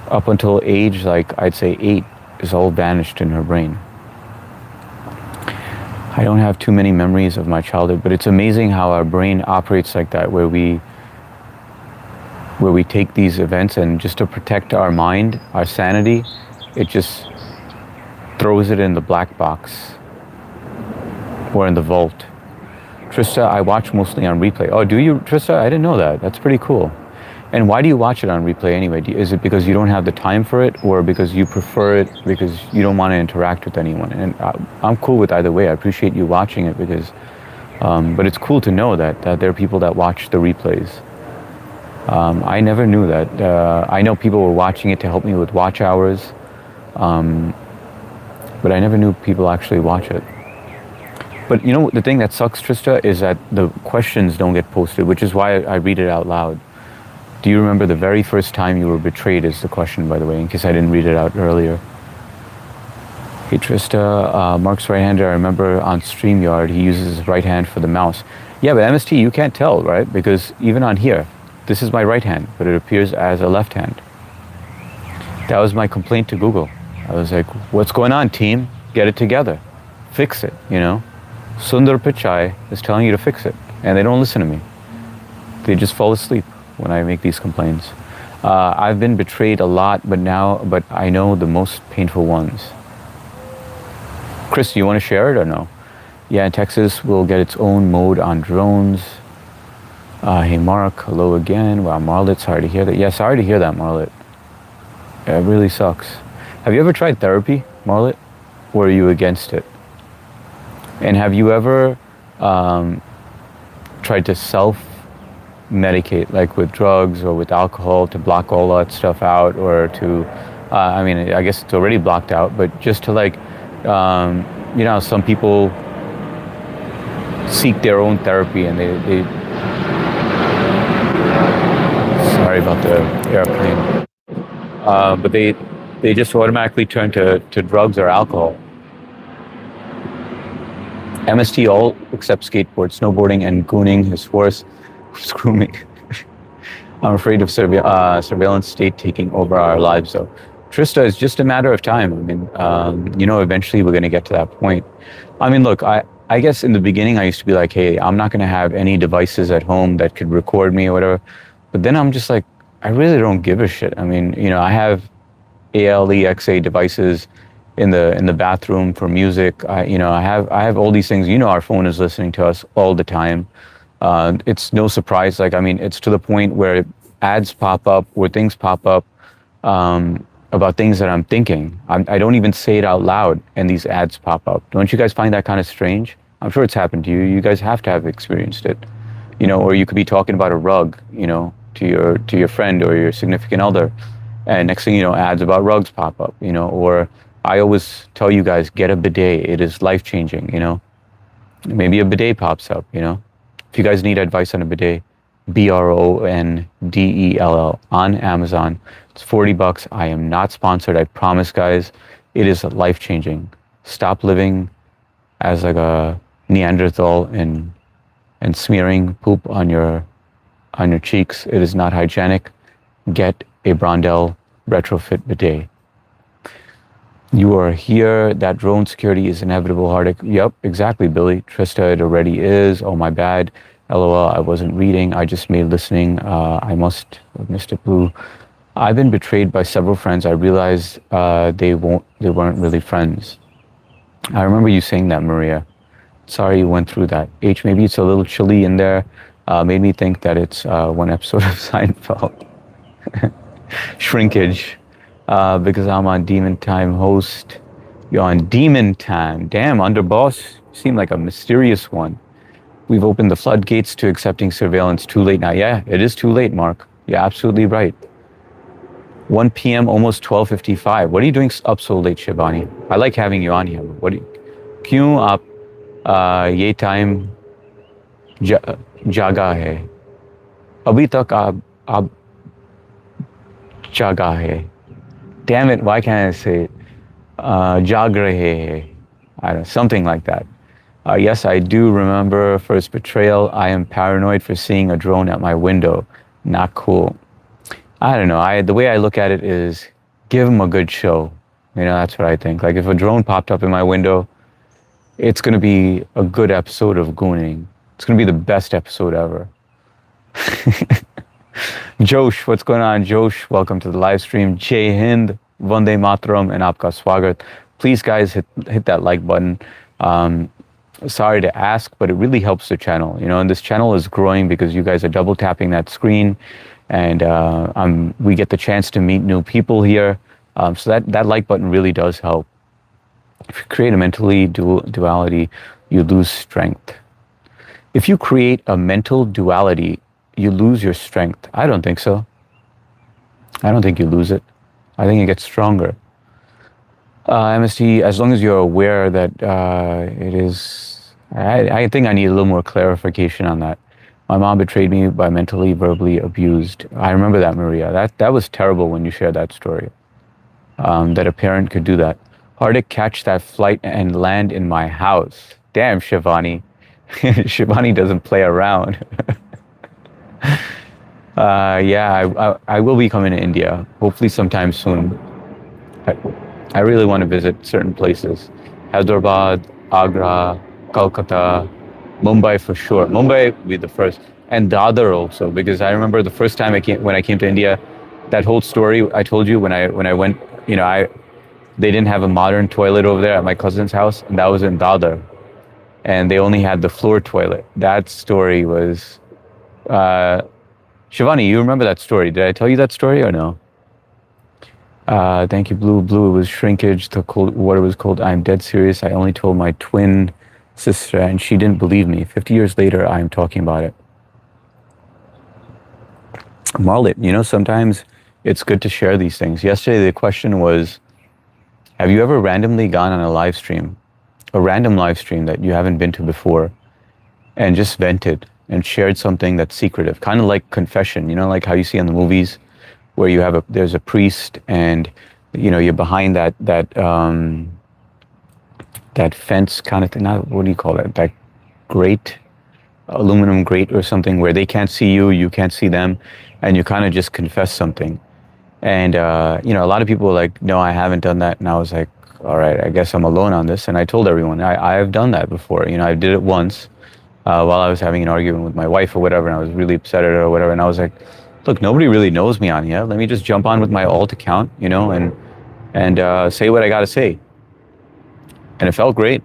up until age, like I'd say 8, is all vanished in her brain. I don't have too many memories of my childhood, but it's amazing how our brain operates like that, where we take these events and just to protect our mind, our sanity, it just throws it in the black box or in the vault. Trista, I watch mostly on replay. Oh, do you, Trista? I didn't know that. That's pretty cool. And why do you watch it on replay anyway? Is it because you don't have the time for it, or because you prefer it because you don't want to interact with anyone? And I'm cool with either way. I appreciate you watching it because, but it's cool to know that there are people that watch the replays. I never knew that. I know people were watching it to help me with watch hours, but I never knew people actually watch it. But the thing that sucks, Trista, is that the questions don't get posted, which is why I read it out loud. Do you remember the very first time you were betrayed is the question, by the way, in case I didn't read it out earlier. Hey Trista, Mark's right-hander, I remember on StreamYard, he uses his right hand for the mouse. Yeah, but MST, you can't tell, right? Because even on here, this is my right hand, but it appears as a left hand. That was my complaint to Google. I was like, what's going on, team? Get it together. Fix it, Sundar Pichai is telling you to fix it, and they don't listen to me. They just fall asleep when I make these complaints. I've been betrayed a lot, but I know the most painful ones. Chris, do you want to share it or no? Yeah, Texas will get its own mode on drones. Hey Mark, hello again. Wow, Marlet, sorry to hear that. Yeah, sorry to hear that, Marlet. It really sucks. Have you ever tried therapy, Marlet? Or are you against it? And have you ever tried to self-medicate, like with drugs or with alcohol, to block all that stuff out, or to, I guess it's already blocked out, but just to some people seek their own therapy and they sorry about the airplane. but they just automatically turn to drugs or alcohol. MST all except skateboard, snowboarding, and gooning his horse. Screw me. I'm afraid of surveillance state taking over our lives, though. Trista, it's just a matter of time. I mean, eventually we're going to get to that point. I mean, look, I guess in the beginning I used to be like, hey, I'm not going to have any devices at home that could record me or whatever. But then I'm just like, I really don't give a shit. I mean, I have ALEXA devices in the bathroom for music. I have all these things. Our phone is listening to us all the time. It's no surprise. Like, I mean, it's to the point where ads pop up, where things pop up about things that I'm thinking. I don't even say it out loud, and these ads pop up. Don't you guys find that kind of strange? I'm sure it's happened to you. You guys have to have experienced it. Or you could be talking about a rug, to your friend or your significant other, and next thing you know, ads about rugs pop up. Or I always tell you guys, get a bidet. It is life-changing. Maybe a bidet pops up. If you guys need advice on a bidet, BRONDELL on Amazon. It's $40. I am not sponsored. I promise, guys. It is life-changing. Stop living as like a Neanderthal and smearing poop on your cheeks. It is not hygienic. Get a Brondell retrofit bidet. You are here. That drone security is inevitable, Hardik. Yep, exactly, Billy. Trista, it already is. Oh, my bad. LOL, I wasn't reading. I just made listening. I must have missed it, Blue. I've been betrayed by several friends. I realized they weren't really friends. I remember you saying that, Maria. Sorry you went through that. H, maybe it's a little chilly in there. Made me think that it's one episode of Seinfeld. Shrinkage. Because I'm on Demon Time host. You're on Demon Time. Damn, Underboss. You seem like a mysterious one. We've opened the floodgates to accepting surveillance. Too late now. Yeah, it is too late, Mark. You're absolutely right. 1 p.m., almost 12:55. What are you doing up so late, Shivani? I like having you on here. Kyun aap ye time jaga hai? Abhi tak aap jaga hai. Damn it, why can't I say it? Jag rahe hai. I don't know, something like that. Yes, I do remember first betrayal. I am paranoid for seeing a drone at my window. Not cool. I don't know. The way I look at it is give them a good show. That's what I think. Like if a drone popped up in my window, it's going to be a good episode of Gooning. It's going to be the best episode ever. Josh, what's going on? Josh, welcome to the live stream. Jai Hind, Vande Mataram, and Aapka Swagat. Please, guys, hit that like button. Sorry to ask, but it really helps the channel. And this channel is growing because you guys are double tapping that screen, and we get the chance to meet new people here. So that like button really does help. If you create a mentally duality, you lose strength. If you create a mental duality, you lose your strength. I don't think so. I don't think you lose it. I think it gets stronger. MST, as long as you're aware that it is, I think I need a little more clarification on that. My mom betrayed me by mentally, verbally abused. I remember that, Maria. That was terrible when you shared that story. That a parent could do that. Hard to catch that flight and land in my house. Damn, Shivani. Shivani doesn't play around. Yeah, I will be coming to India, hopefully sometime soon. I really want to visit certain places. Hyderabad, Agra, Kolkata, Mumbai for sure. Mumbai will be the first. And Dadar also, because I remember the first time when I came to India, that whole story I told you when I went, they didn't have a modern toilet over there at my cousin's house, and that was in Dadar. And they only had the floor toilet. That story was... Shivani, you remember that story. Did I tell you that story or no? Thank you, Blue. Blue, it was shrinkage. What it was called. I'm dead serious. I only told my twin sister and she didn't believe me. 50 years later, I'm talking about it. Marlit, sometimes it's good to share these things. Yesterday, the question was, have you ever randomly gone on a live stream, a random live stream that you haven't been to before, and just vented and shared something that's secretive, kind of like confession, like how you see in the movies where there's a priest, and you're behind that fence kind of thing. Not, what do you call that? That grate, aluminum grate or something, where they can't see you, you can't see them, and you kind of just confess something. And a lot of people were like, "No, I haven't done that." And I was like, "All right, I guess I'm alone on this." And I told everyone, I have done that before. I did it once while I was having an argument with my wife or whatever, and I was really upset at her or whatever. And I was like, "Look, nobody really knows me on here. Let me just jump on with my alt account, and say what I got to say." And it felt great.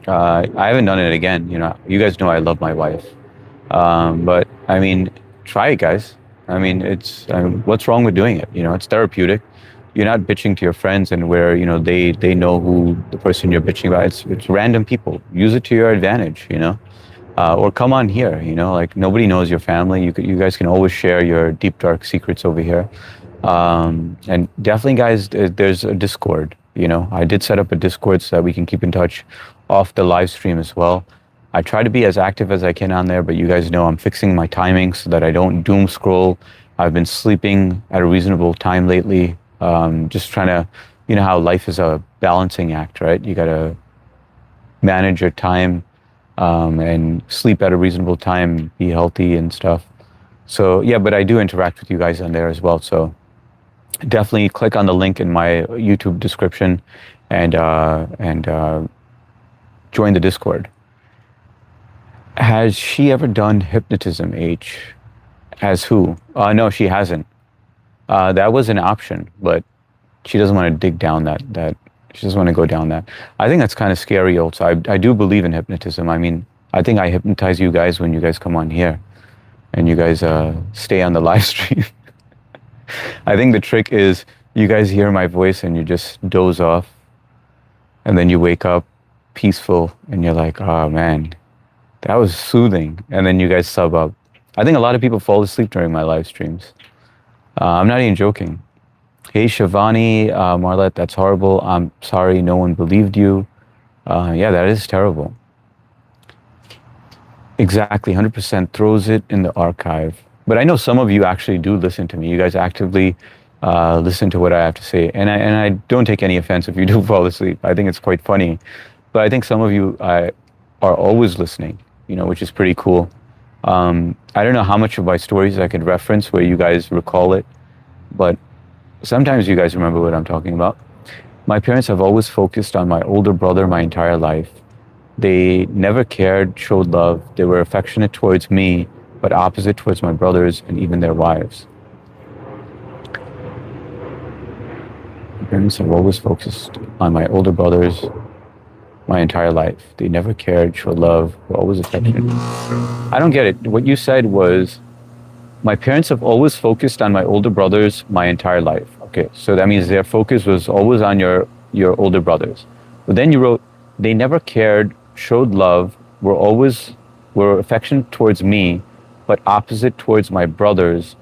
I haven't done it again. You guys know I love my wife, but I mean, try it, guys. I mean, what's wrong with doing it? It's therapeutic. You're not bitching to your friends, and where they know who the person you're bitching about. It's random people. Use it to your advantage. Or come on here. Like, nobody knows your family. You guys can always share your deep dark secrets over here. And definitely, guys, there's a Discord. I did set up a Discord so that we can keep in touch off the live stream as well. I try to be as active as I can on there, but you guys know I'm fixing my timing so that I don't doom scroll. I've been sleeping at a reasonable time lately. Just trying to, how life is a balancing act, right? You got to manage your time and sleep at a reasonable time, be healthy and stuff. So yeah, but I do interact with you guys on there as well. So definitely click on the link in my YouTube description and join the Discord. Has she ever done hypnotism, H? As who? No, she hasn't. That was an option, but she doesn't want to dig down that. She doesn't want to go down that. I think that's kind of scary also. I do believe in hypnotism. I mean, I think I hypnotize you guys when you guys come on here and you guys stay on the live stream. I think the trick is you guys hear my voice and you just doze off, and then you wake up peaceful and you're like, "Oh man, that was soothing." And then you guys sub up. I think a lot of people fall asleep during my live streams. I'm not even joking. Hey, Shivani, Marlette, that's horrible. I'm sorry no one believed you. Yeah, that is terrible. Exactly, 100% throws it in the archive. But I know some of you actually do listen to me. You guys actively listen to what I have to say. And I don't take any offense if you do fall asleep. I think it's quite funny. But I think some of you are always listening, which is pretty cool. I don't know how much of my stories I could reference where you guys recall it, but sometimes you guys remember what I'm talking about. My parents have always focused on my older brother my entire life. They never cared, showed love. They were affectionate towards me, but opposite towards my brothers and even their wives. My parents have always focused on my older brothers my entire life. They never cared, showed love, were always affectionate. I don't get it. What you said was, my parents have always focused on my older brothers my entire life. Okay, so that means their focus was always on your older brothers. But then you wrote, they never cared, showed love, were affectionate towards me, but opposite towards my brothers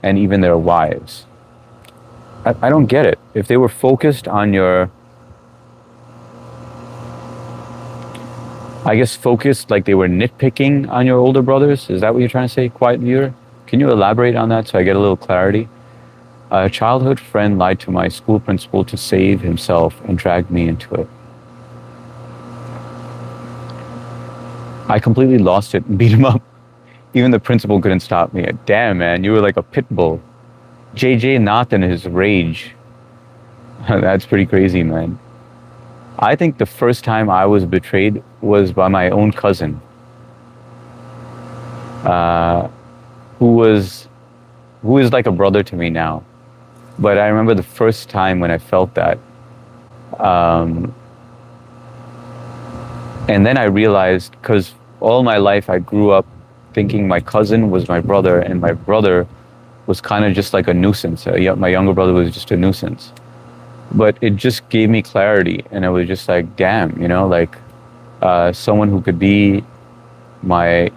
and even their wives. I don't get it. If they were focused on focused like they were nitpicking on your older brothers. Is that what you're trying to say, Quiet Viewer? Can you elaborate on that so I get a little clarity? A childhood friend lied to my school principal to save himself and dragged me into it. I completely lost it and beat him up. Even the principal couldn't stop me. Damn, man, you were like a pit bull. JJ Nath in his rage. That's pretty crazy, man. I think the first time I was betrayed was by my own cousin, who is like a brother to me now. But I remember the first time when I felt that. And then I realized, because all my life I grew up thinking my cousin was my brother, and my brother was kind of just like a nuisance. My younger brother was just a nuisance. But it just gave me clarity, and I was just like, damn, someone who could be my,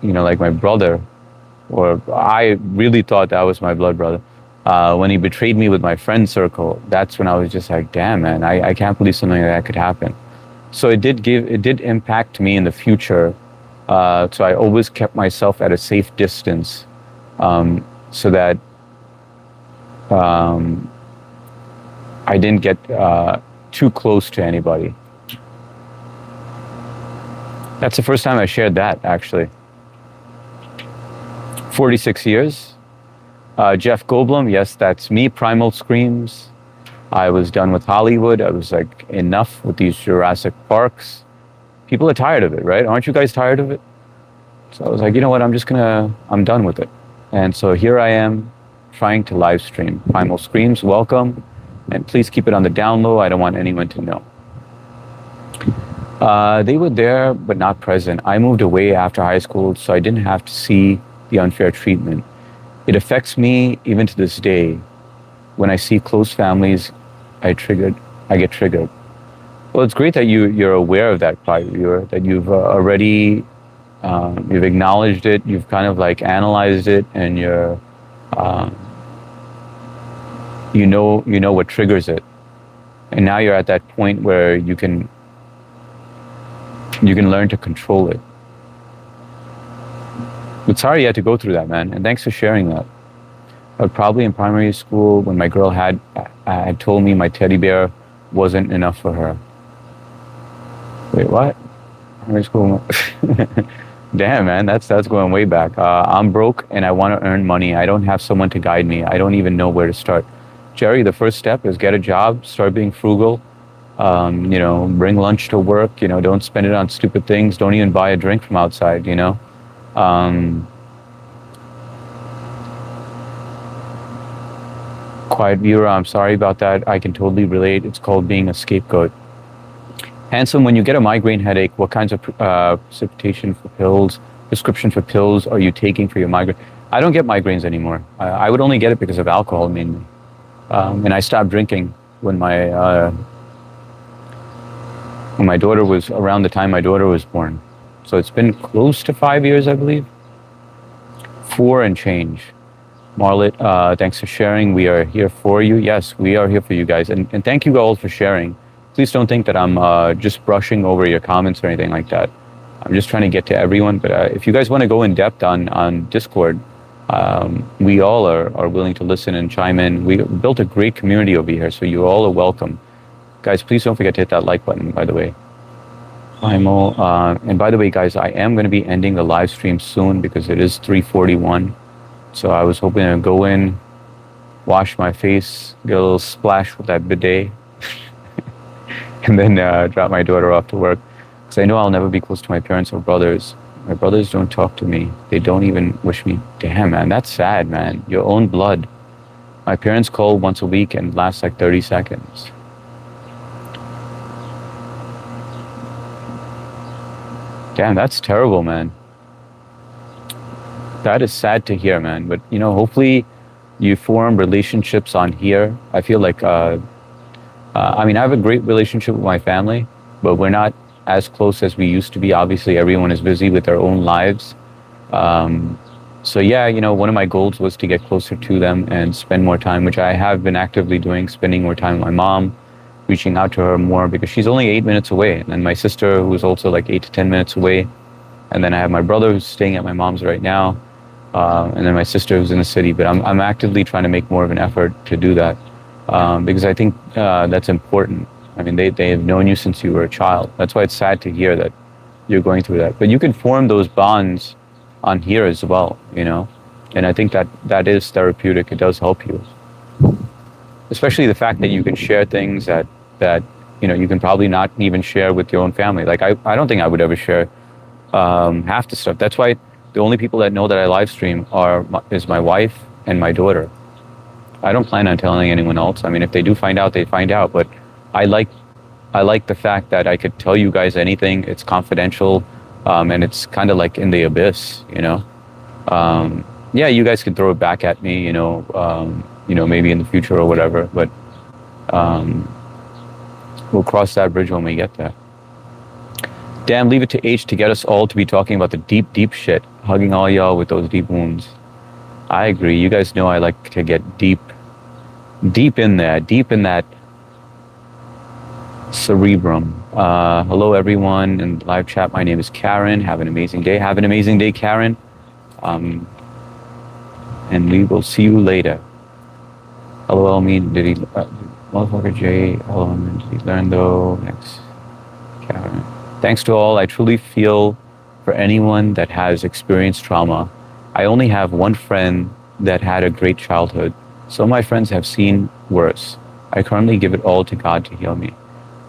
like my brother, or I really thought that was my blood brother. When he betrayed me with my friend circle, that's when I was just like, damn, man, I can't believe something like that could happen. So it did impact me in the future. So I always kept myself at a safe distance, so that Um, I didn't get too close to anybody. That's the first time I shared that, actually. 46 years. Jeff Goldblum, yes, that's me. Primal Screams. I was done with Hollywood. I was like, enough with these Jurassic Parks. People are tired of it, right? Aren't you guys tired of it? So I was like, you know what? I'm done with it. And so here I am trying to live stream. Primal Screams, welcome. And please keep it on the down low. I don't want anyone to know. They were there, but not present. I moved away after high school, so I didn't have to see the unfair treatment. It affects me even to this day. When I see close families, I get triggered. Well, it's great that you're aware of that part. That you've already you've acknowledged it. You've kind of like analyzed it, and you know what triggers it. And now you're at that point where you can learn to control it. But sorry you had to go through that, man. And thanks for sharing that. Probably in primary school, when my girl had told me my teddy bear wasn't enough for her. Wait, what? Primary school? Damn, man, that's going way back. I'm broke and I want to earn money. I don't have someone to guide me. I don't even know where to start. Jerry, the first step is get a job, start being frugal. Bring lunch to work. Don't spend it on stupid things. Don't even buy a drink from outside. Quiet viewer, I'm sorry about that. I can totally relate. It's called being a scapegoat. Handsome, when you get a migraine headache, what kinds of prescription for pills are you taking for your migraine? I don't get migraines anymore. I would only get it because of alcohol mainly. And I stopped drinking when my daughter was, around the time my daughter was born. So it's been close to 5 years, I believe. 4 and change. Marlet, thanks for sharing. We are here for you. Yes, we are here for you guys. And thank you all for sharing. Please don't think that I'm just brushing over your comments or anything like that. I'm just trying to get to everyone. But if you guys want to go in depth on Discord, we all are willing to listen and chime in. We built a great community over here, so you all are welcome. Guys, please don't forget to hit that like button, by the way. And by the way, guys, I am going to be ending the live stream soon because it is 3:41. So I was hoping to go in, wash my face, get a little splash with that bidet, and then drop my daughter off to work. Because I know I'll never be close to my parents or brothers. My brothers don't talk to me. They don't even wish me. Damn, man, that's sad, man. Your own blood. My parents call once a week and lasts like 30 seconds. Damn, that's terrible, man. That is sad to hear, man. But, hopefully you form relationships on here. I feel like, I have a great relationship with my family, but we're not as close as we used to be. Obviously, everyone is busy with their own lives. So yeah, one of my goals was to get closer to them and spend more time, which I have been actively doing, spending more time with my mom, reaching out to her more because she's only 8 minutes away. And then my sister, who's also like 8 to 10 minutes away. And then I have my brother who's staying at my mom's right now. And then my sister who's in the city. But I'm actively trying to make more of an effort to do that because I think that's important. I mean, they have known you since you were a child. That's why it's sad to hear that you're going through that. But you can form those bonds on here as well, And I think that is therapeutic. It does help you. Especially the fact that you can share things that you can probably not even share with your own family. Like, I don't think I would ever share half the stuff. That's why the only people that know that I live stream is my wife and my daughter. I don't plan on telling anyone else. I mean, if they do find out, they find out. But I like the fact that I could tell you guys anything. It's confidential, and it's kind of like in the abyss, Yeah, you guys can throw it back at me, maybe in the future or whatever. But we'll cross that bridge when we get there. Damn, leave it to H to get us all to be talking about the deep, deep shit. Hugging all y'all with those deep wounds. I agree. You guys know I like to get deep in there, deep in that cerebrum. Hello, everyone in live chat. My name is Karen. Have an amazing day. Have an amazing day, Karen. And we will see you later. LOL me, did he, motherfucker Jay, LOL, did he learn though? Next, Karen. Thanks to all, I truly feel for anyone that has experienced trauma. I only have one friend that had a great childhood. Some of my friends have seen worse. I currently give it all to God to heal me.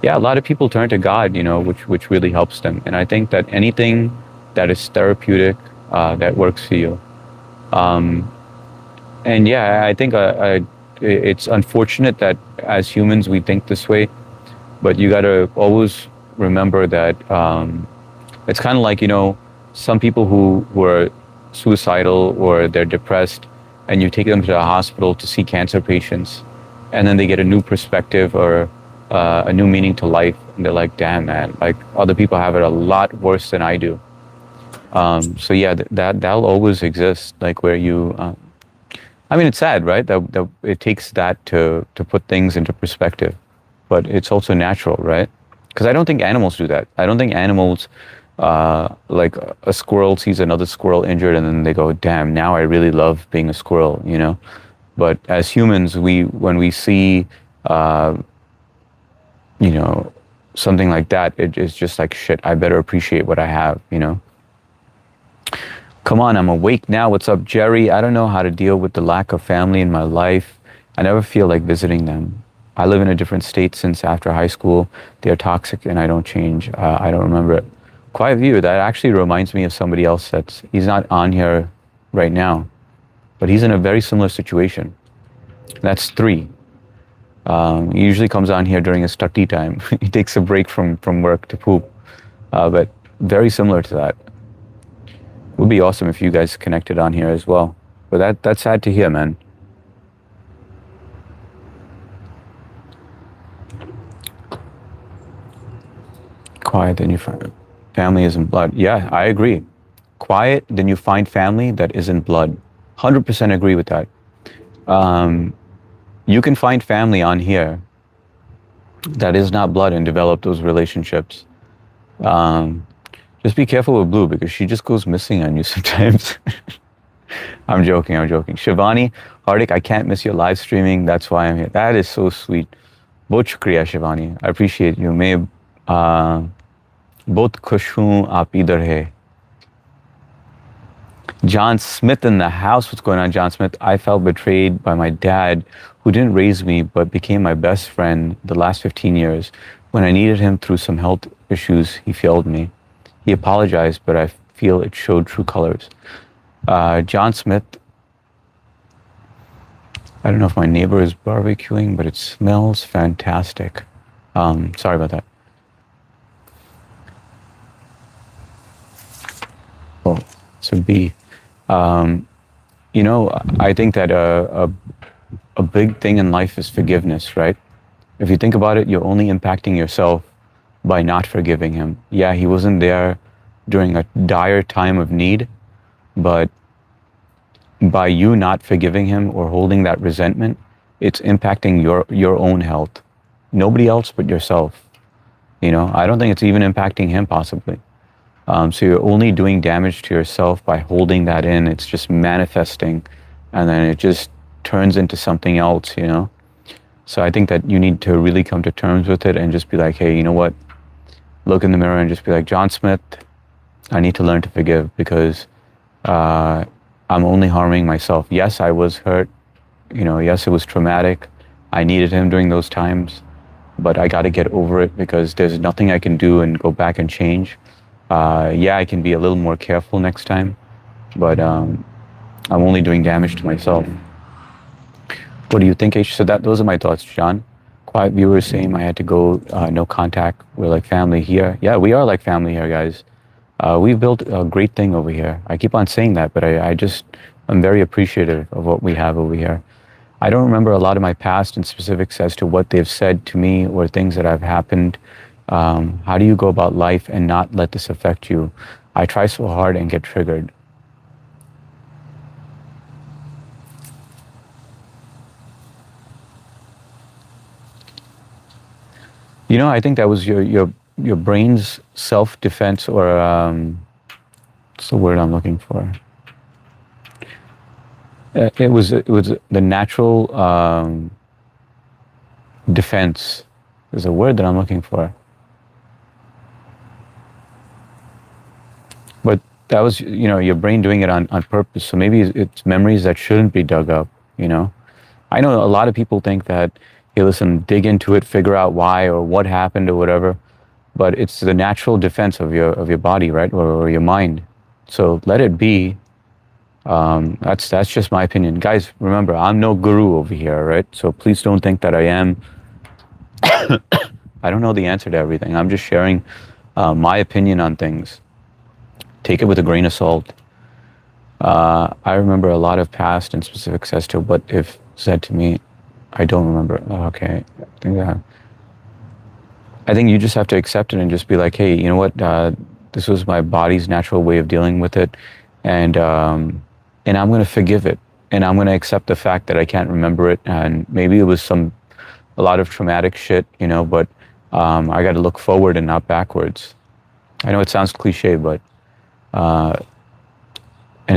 Yeah, a lot of people turn to God, which really helps them. And I think that anything that is therapeutic, that works for you. Um, and yeah, I think it's unfortunate that as humans we think this way, but you got to always remember that it's kind of like some people who are suicidal or they're depressed, and you take them to the hospital to see cancer patients, and then they get a new perspective or a new meaning to life, and they're like, damn man, like other people have it a lot worse than I do. So yeah, that'll always exist, like where you I mean, it's sad, right? That it takes that to put things into perspective, but it's also natural, right? Because I don't think animals do that. I don't think animals, like a squirrel sees another squirrel injured and then they go, "Damn, now I really love being a squirrel," you know. But as humans, when we see, uh, you know, something like that, it's just like shit. I better appreciate what I have, you know. Come on, I'm awake now. What's up, Jerry? I don't know how to deal with the lack of family in my life. I never feel like visiting them. I live in a different state since after high school. They're toxic and I don't change. I don't remember it. Quiet View, that actually reminds me of somebody else he's not on here right now, but he's in a very similar situation. That's three. He usually comes on here during his study time. He takes a break from work to poop, but very similar to that. Would be awesome if you guys connected on here as well. But that's sad to hear, man. Quiet, then you find family isn't blood. Yeah, I agree. Quiet, then you find family that isn't blood. 100% agree with that. You can find family on here that is not blood and develop those relationships. Just be careful with Blue because she just goes missing on you sometimes. I'm joking. Shivani, Hardik, I can't miss your live streaming. That's why I'm here. That is so sweet. Bahut shukriya, Shivani. I appreciate you. May bahut khush hoon aap idhar hai. John Smith in the house. What's going on, John Smith? I felt betrayed by my dad, who didn't raise me but became my best friend the last 15 years. When I needed him through some health issues, he failed me. He apologized, but I feel it showed true colors. John Smith, I don't know if my neighbor is barbecuing, but it smells fantastic. Sorry about that. Oh, so B. I think that a big thing in life is forgiveness, right? If you think about it, you're only impacting yourself by not forgiving him. Yeah, he wasn't there during a dire time of need, but by you not forgiving him or holding that resentment, it's impacting your own health. Nobody else but yourself. I don't think it's even impacting him possibly. So you're only doing damage to yourself by holding that in. It's just manifesting, and then it just turns into something else, So I think that you need to really come to terms with it and just be like, hey, you know what? Look in the mirror and just be like, John Smith, I need to learn to forgive because I'm only harming myself. Yes, I was hurt. Yes, it was traumatic. I needed him during those times, but I got to get over it because there's nothing I can do and go back and change. Yeah, I can be a little more careful next time, but I'm only doing damage to myself. What do you think, H? So those are my thoughts, John. Quiet viewers saying I had to go, no contact. We're like family here. Yeah, we are like family here, guys. We've built a great thing over here. I keep on saying that, but I'm very appreciative of what we have over here. I don't remember a lot of my past in specifics as to what they've said to me or things that have happened. How do you go about life and not let this affect you? I try so hard and get triggered. I think that was your brain's self-defense, or what's the word I'm looking for? It was the natural defense. There's a word that I'm looking for, but that was, your brain doing it on purpose. So maybe it's memories that shouldn't be dug up. I know a lot of people think that, hey, listen, dig into it, figure out why or what happened or whatever, but it's the natural defense of your body, right, or your mind. So let it be. That's just my opinion, guys. Remember, I'm no guru over here, right? So please don't think that I am. I don't know the answer to everything. I'm just sharing my opinion on things. Take it with a grain of salt. I remember a lot of past and specifics as to what if said to me. I don't remember. Okay, I think you just have to accept it and just be like, hey, you know what? This was my body's natural way of dealing with it, and I'm going to forgive it, and I'm going to accept the fact that I can't remember it, and maybe it was a lot of traumatic shit, but I got to look forward and not backwards. I know it sounds cliche, but and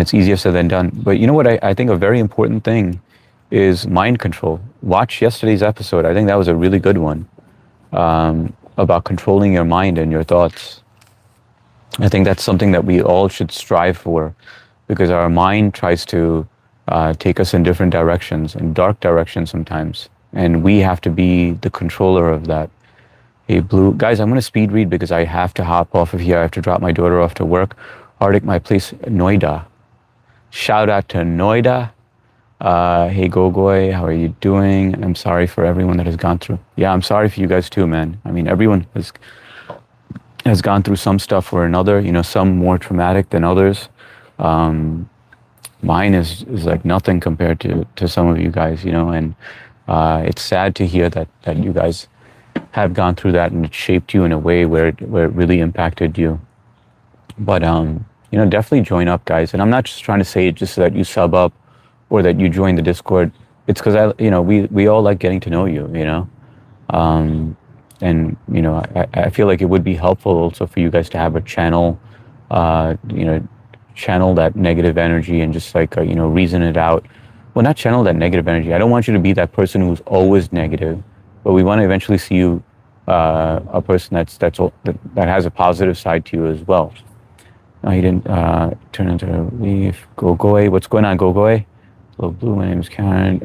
it's easier said than done. But you know what? I think a very important thing is mind control. Watch yesterday's episode. I think that was a really good one, about controlling your mind and your thoughts. I think that's something that we all should strive for, because our mind tries to take us in different directions, in dark directions sometimes, and we have to be the controller of that. Hey, Blue. Guys, I'm going to speed read because I have to hop off of here. I have to drop my daughter off to work. Hardik, my place, Noida. Shout out to Noida. Hey, Gogoy, how are you doing? I'm sorry for everyone that has gone through. Yeah, I'm sorry for you guys too, man. I mean, everyone has gone through some stuff or another, some more traumatic than others. Mine is like nothing compared to some of you guys, and it's sad to hear that you guys have gone through that and it shaped you in a way where it really impacted you. But definitely join up, guys. And I'm not just trying to say it just so that you sub up or that you join the Discord. It's because we all like getting to know you, and I feel like it would be helpful also for you guys to have a channel, channel that negative energy and just like reason it out. Well, not channel that negative energy. I don't want you to be that person who's always negative, but we want to eventually see you a person that has a positive side to you as well. No, he didn't turn into a leaf. Gogoy, what's going on, Gogoy? Hello, Blue. My name is Karen.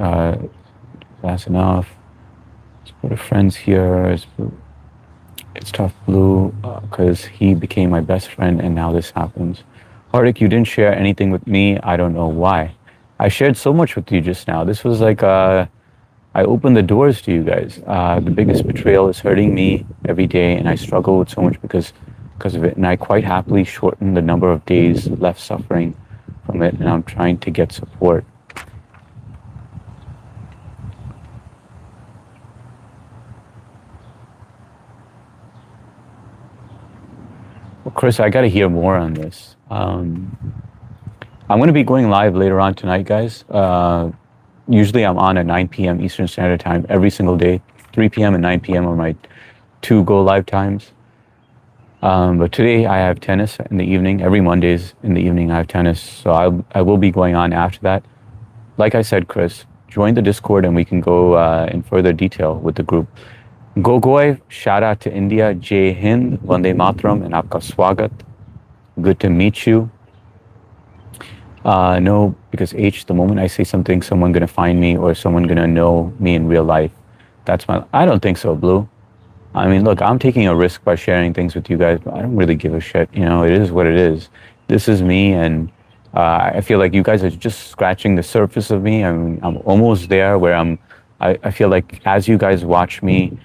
That's enough. Let's put a friends here. It's tough, Blue, because he became my best friend, and now this happens. Hardik, you didn't share anything with me. I don't know why. I shared so much with you just now. This was like I opened the doors to you guys. The biggest betrayal is hurting me every day, and I struggle with so much because of it. And I quite happily shorten the number of days left suffering from it, and I'm trying to get support. Well, Chris, I got to hear more on this. I'm going to be going live later on tonight, guys. Usually I'm on at 9 p.m. Eastern Standard Time every single day. 3 p.m. and 9 p.m. are my two go live times. But today I have tennis in the evening. Every Mondays in the evening I have tennis. So I will be going on after that. Like I said, Chris, join the Discord and we can go in further detail with the group. Gogoy, shout out to India. Jai Hind, Vande Mataram, and Aapka Swagat. Good to meet you. No, because H, the moment I say something, someone gonna find me or someone gonna know me in real life. I don't think so, Blue. I mean, look, I'm taking a risk by sharing things with you guys, but I don't really give a shit. It is what it is. This is me, and I feel like you guys are just scratching the surface of me. I'm almost there where I feel like as you guys watch me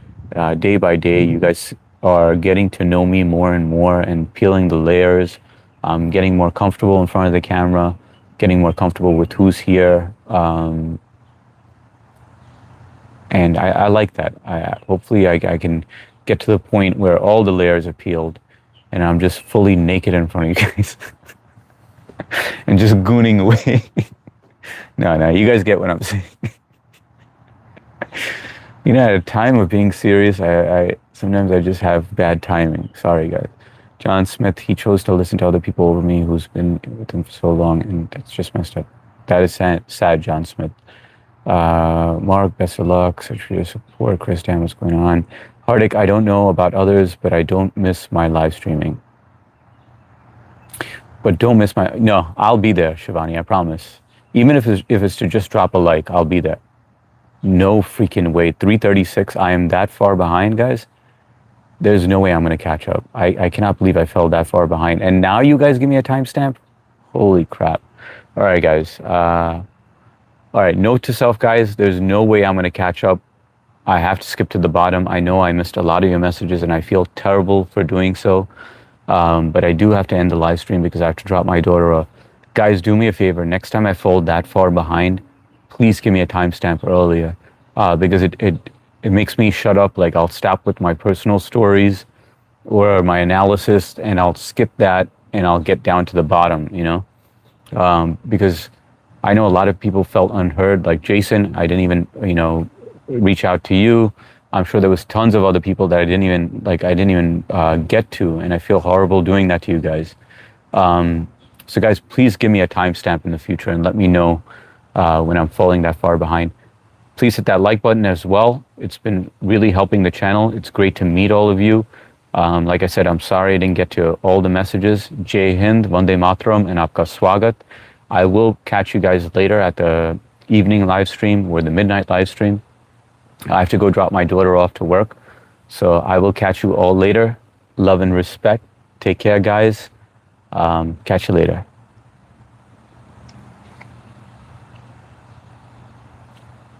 day by day, you guys are getting to know me more and more and peeling the layers. I'm getting more comfortable in front of the camera, getting more comfortable with who's here. And I like that. Hopefully I can get to the point where all the layers are peeled and I'm just fully naked in front of you guys and just gooning away. No, you guys get what I'm saying. At a time of being serious, I sometimes I just have bad timing. Sorry, guys. John Smith, he chose to listen to other people over me who's been with him for so long, and that's just messed up. That is sad, John Smith. Mark, best of luck. Such for your support. Chris, damn, what's going on? Hardik, I don't know about others, but I don't miss my live streaming. But don't miss my... No, I'll be there, Shivani, I promise. Even if it's to just drop a like, I'll be there. No freaking way. 3:36, I am that far behind, guys. There's no way I'm going to catch up. I cannot believe I fell that far behind. And now you guys give me a timestamp? Holy crap. All right, guys. All right, note to self, guys. There's no way I'm going to catch up. I have to skip to the bottom. I know I missed a lot of your messages, and I feel terrible for doing so. But I do have to end the live stream because I have to drop my daughter off. Guys, do me a favor. Next time I fall that far behind, please give me a timestamp earlier, because it makes me shut up. Like, I'll stop with my personal stories or my analysis, and I'll skip that, and I'll get down to the bottom, you know? Because I know a lot of people felt unheard. Like Jason, I didn't even, you know, reach out to you. I'm sure there was tons of other people that I didn't even get to, and I feel horrible doing that to you guys. So guys, please give me a timestamp in the future and let me know when I'm falling that far behind. Please hit that like button as well. It's been really helping the channel. It's great to meet all of you. Like I said, I'm sorry I didn't get to all the messages. Jai Hind, Vande Mataram, and Aapka Swagat. I will catch you guys later at the evening live stream or the midnight live stream. I have to go drop my daughter off to work. So I will catch you all later. Love and respect. Take care, guys. Catch you later.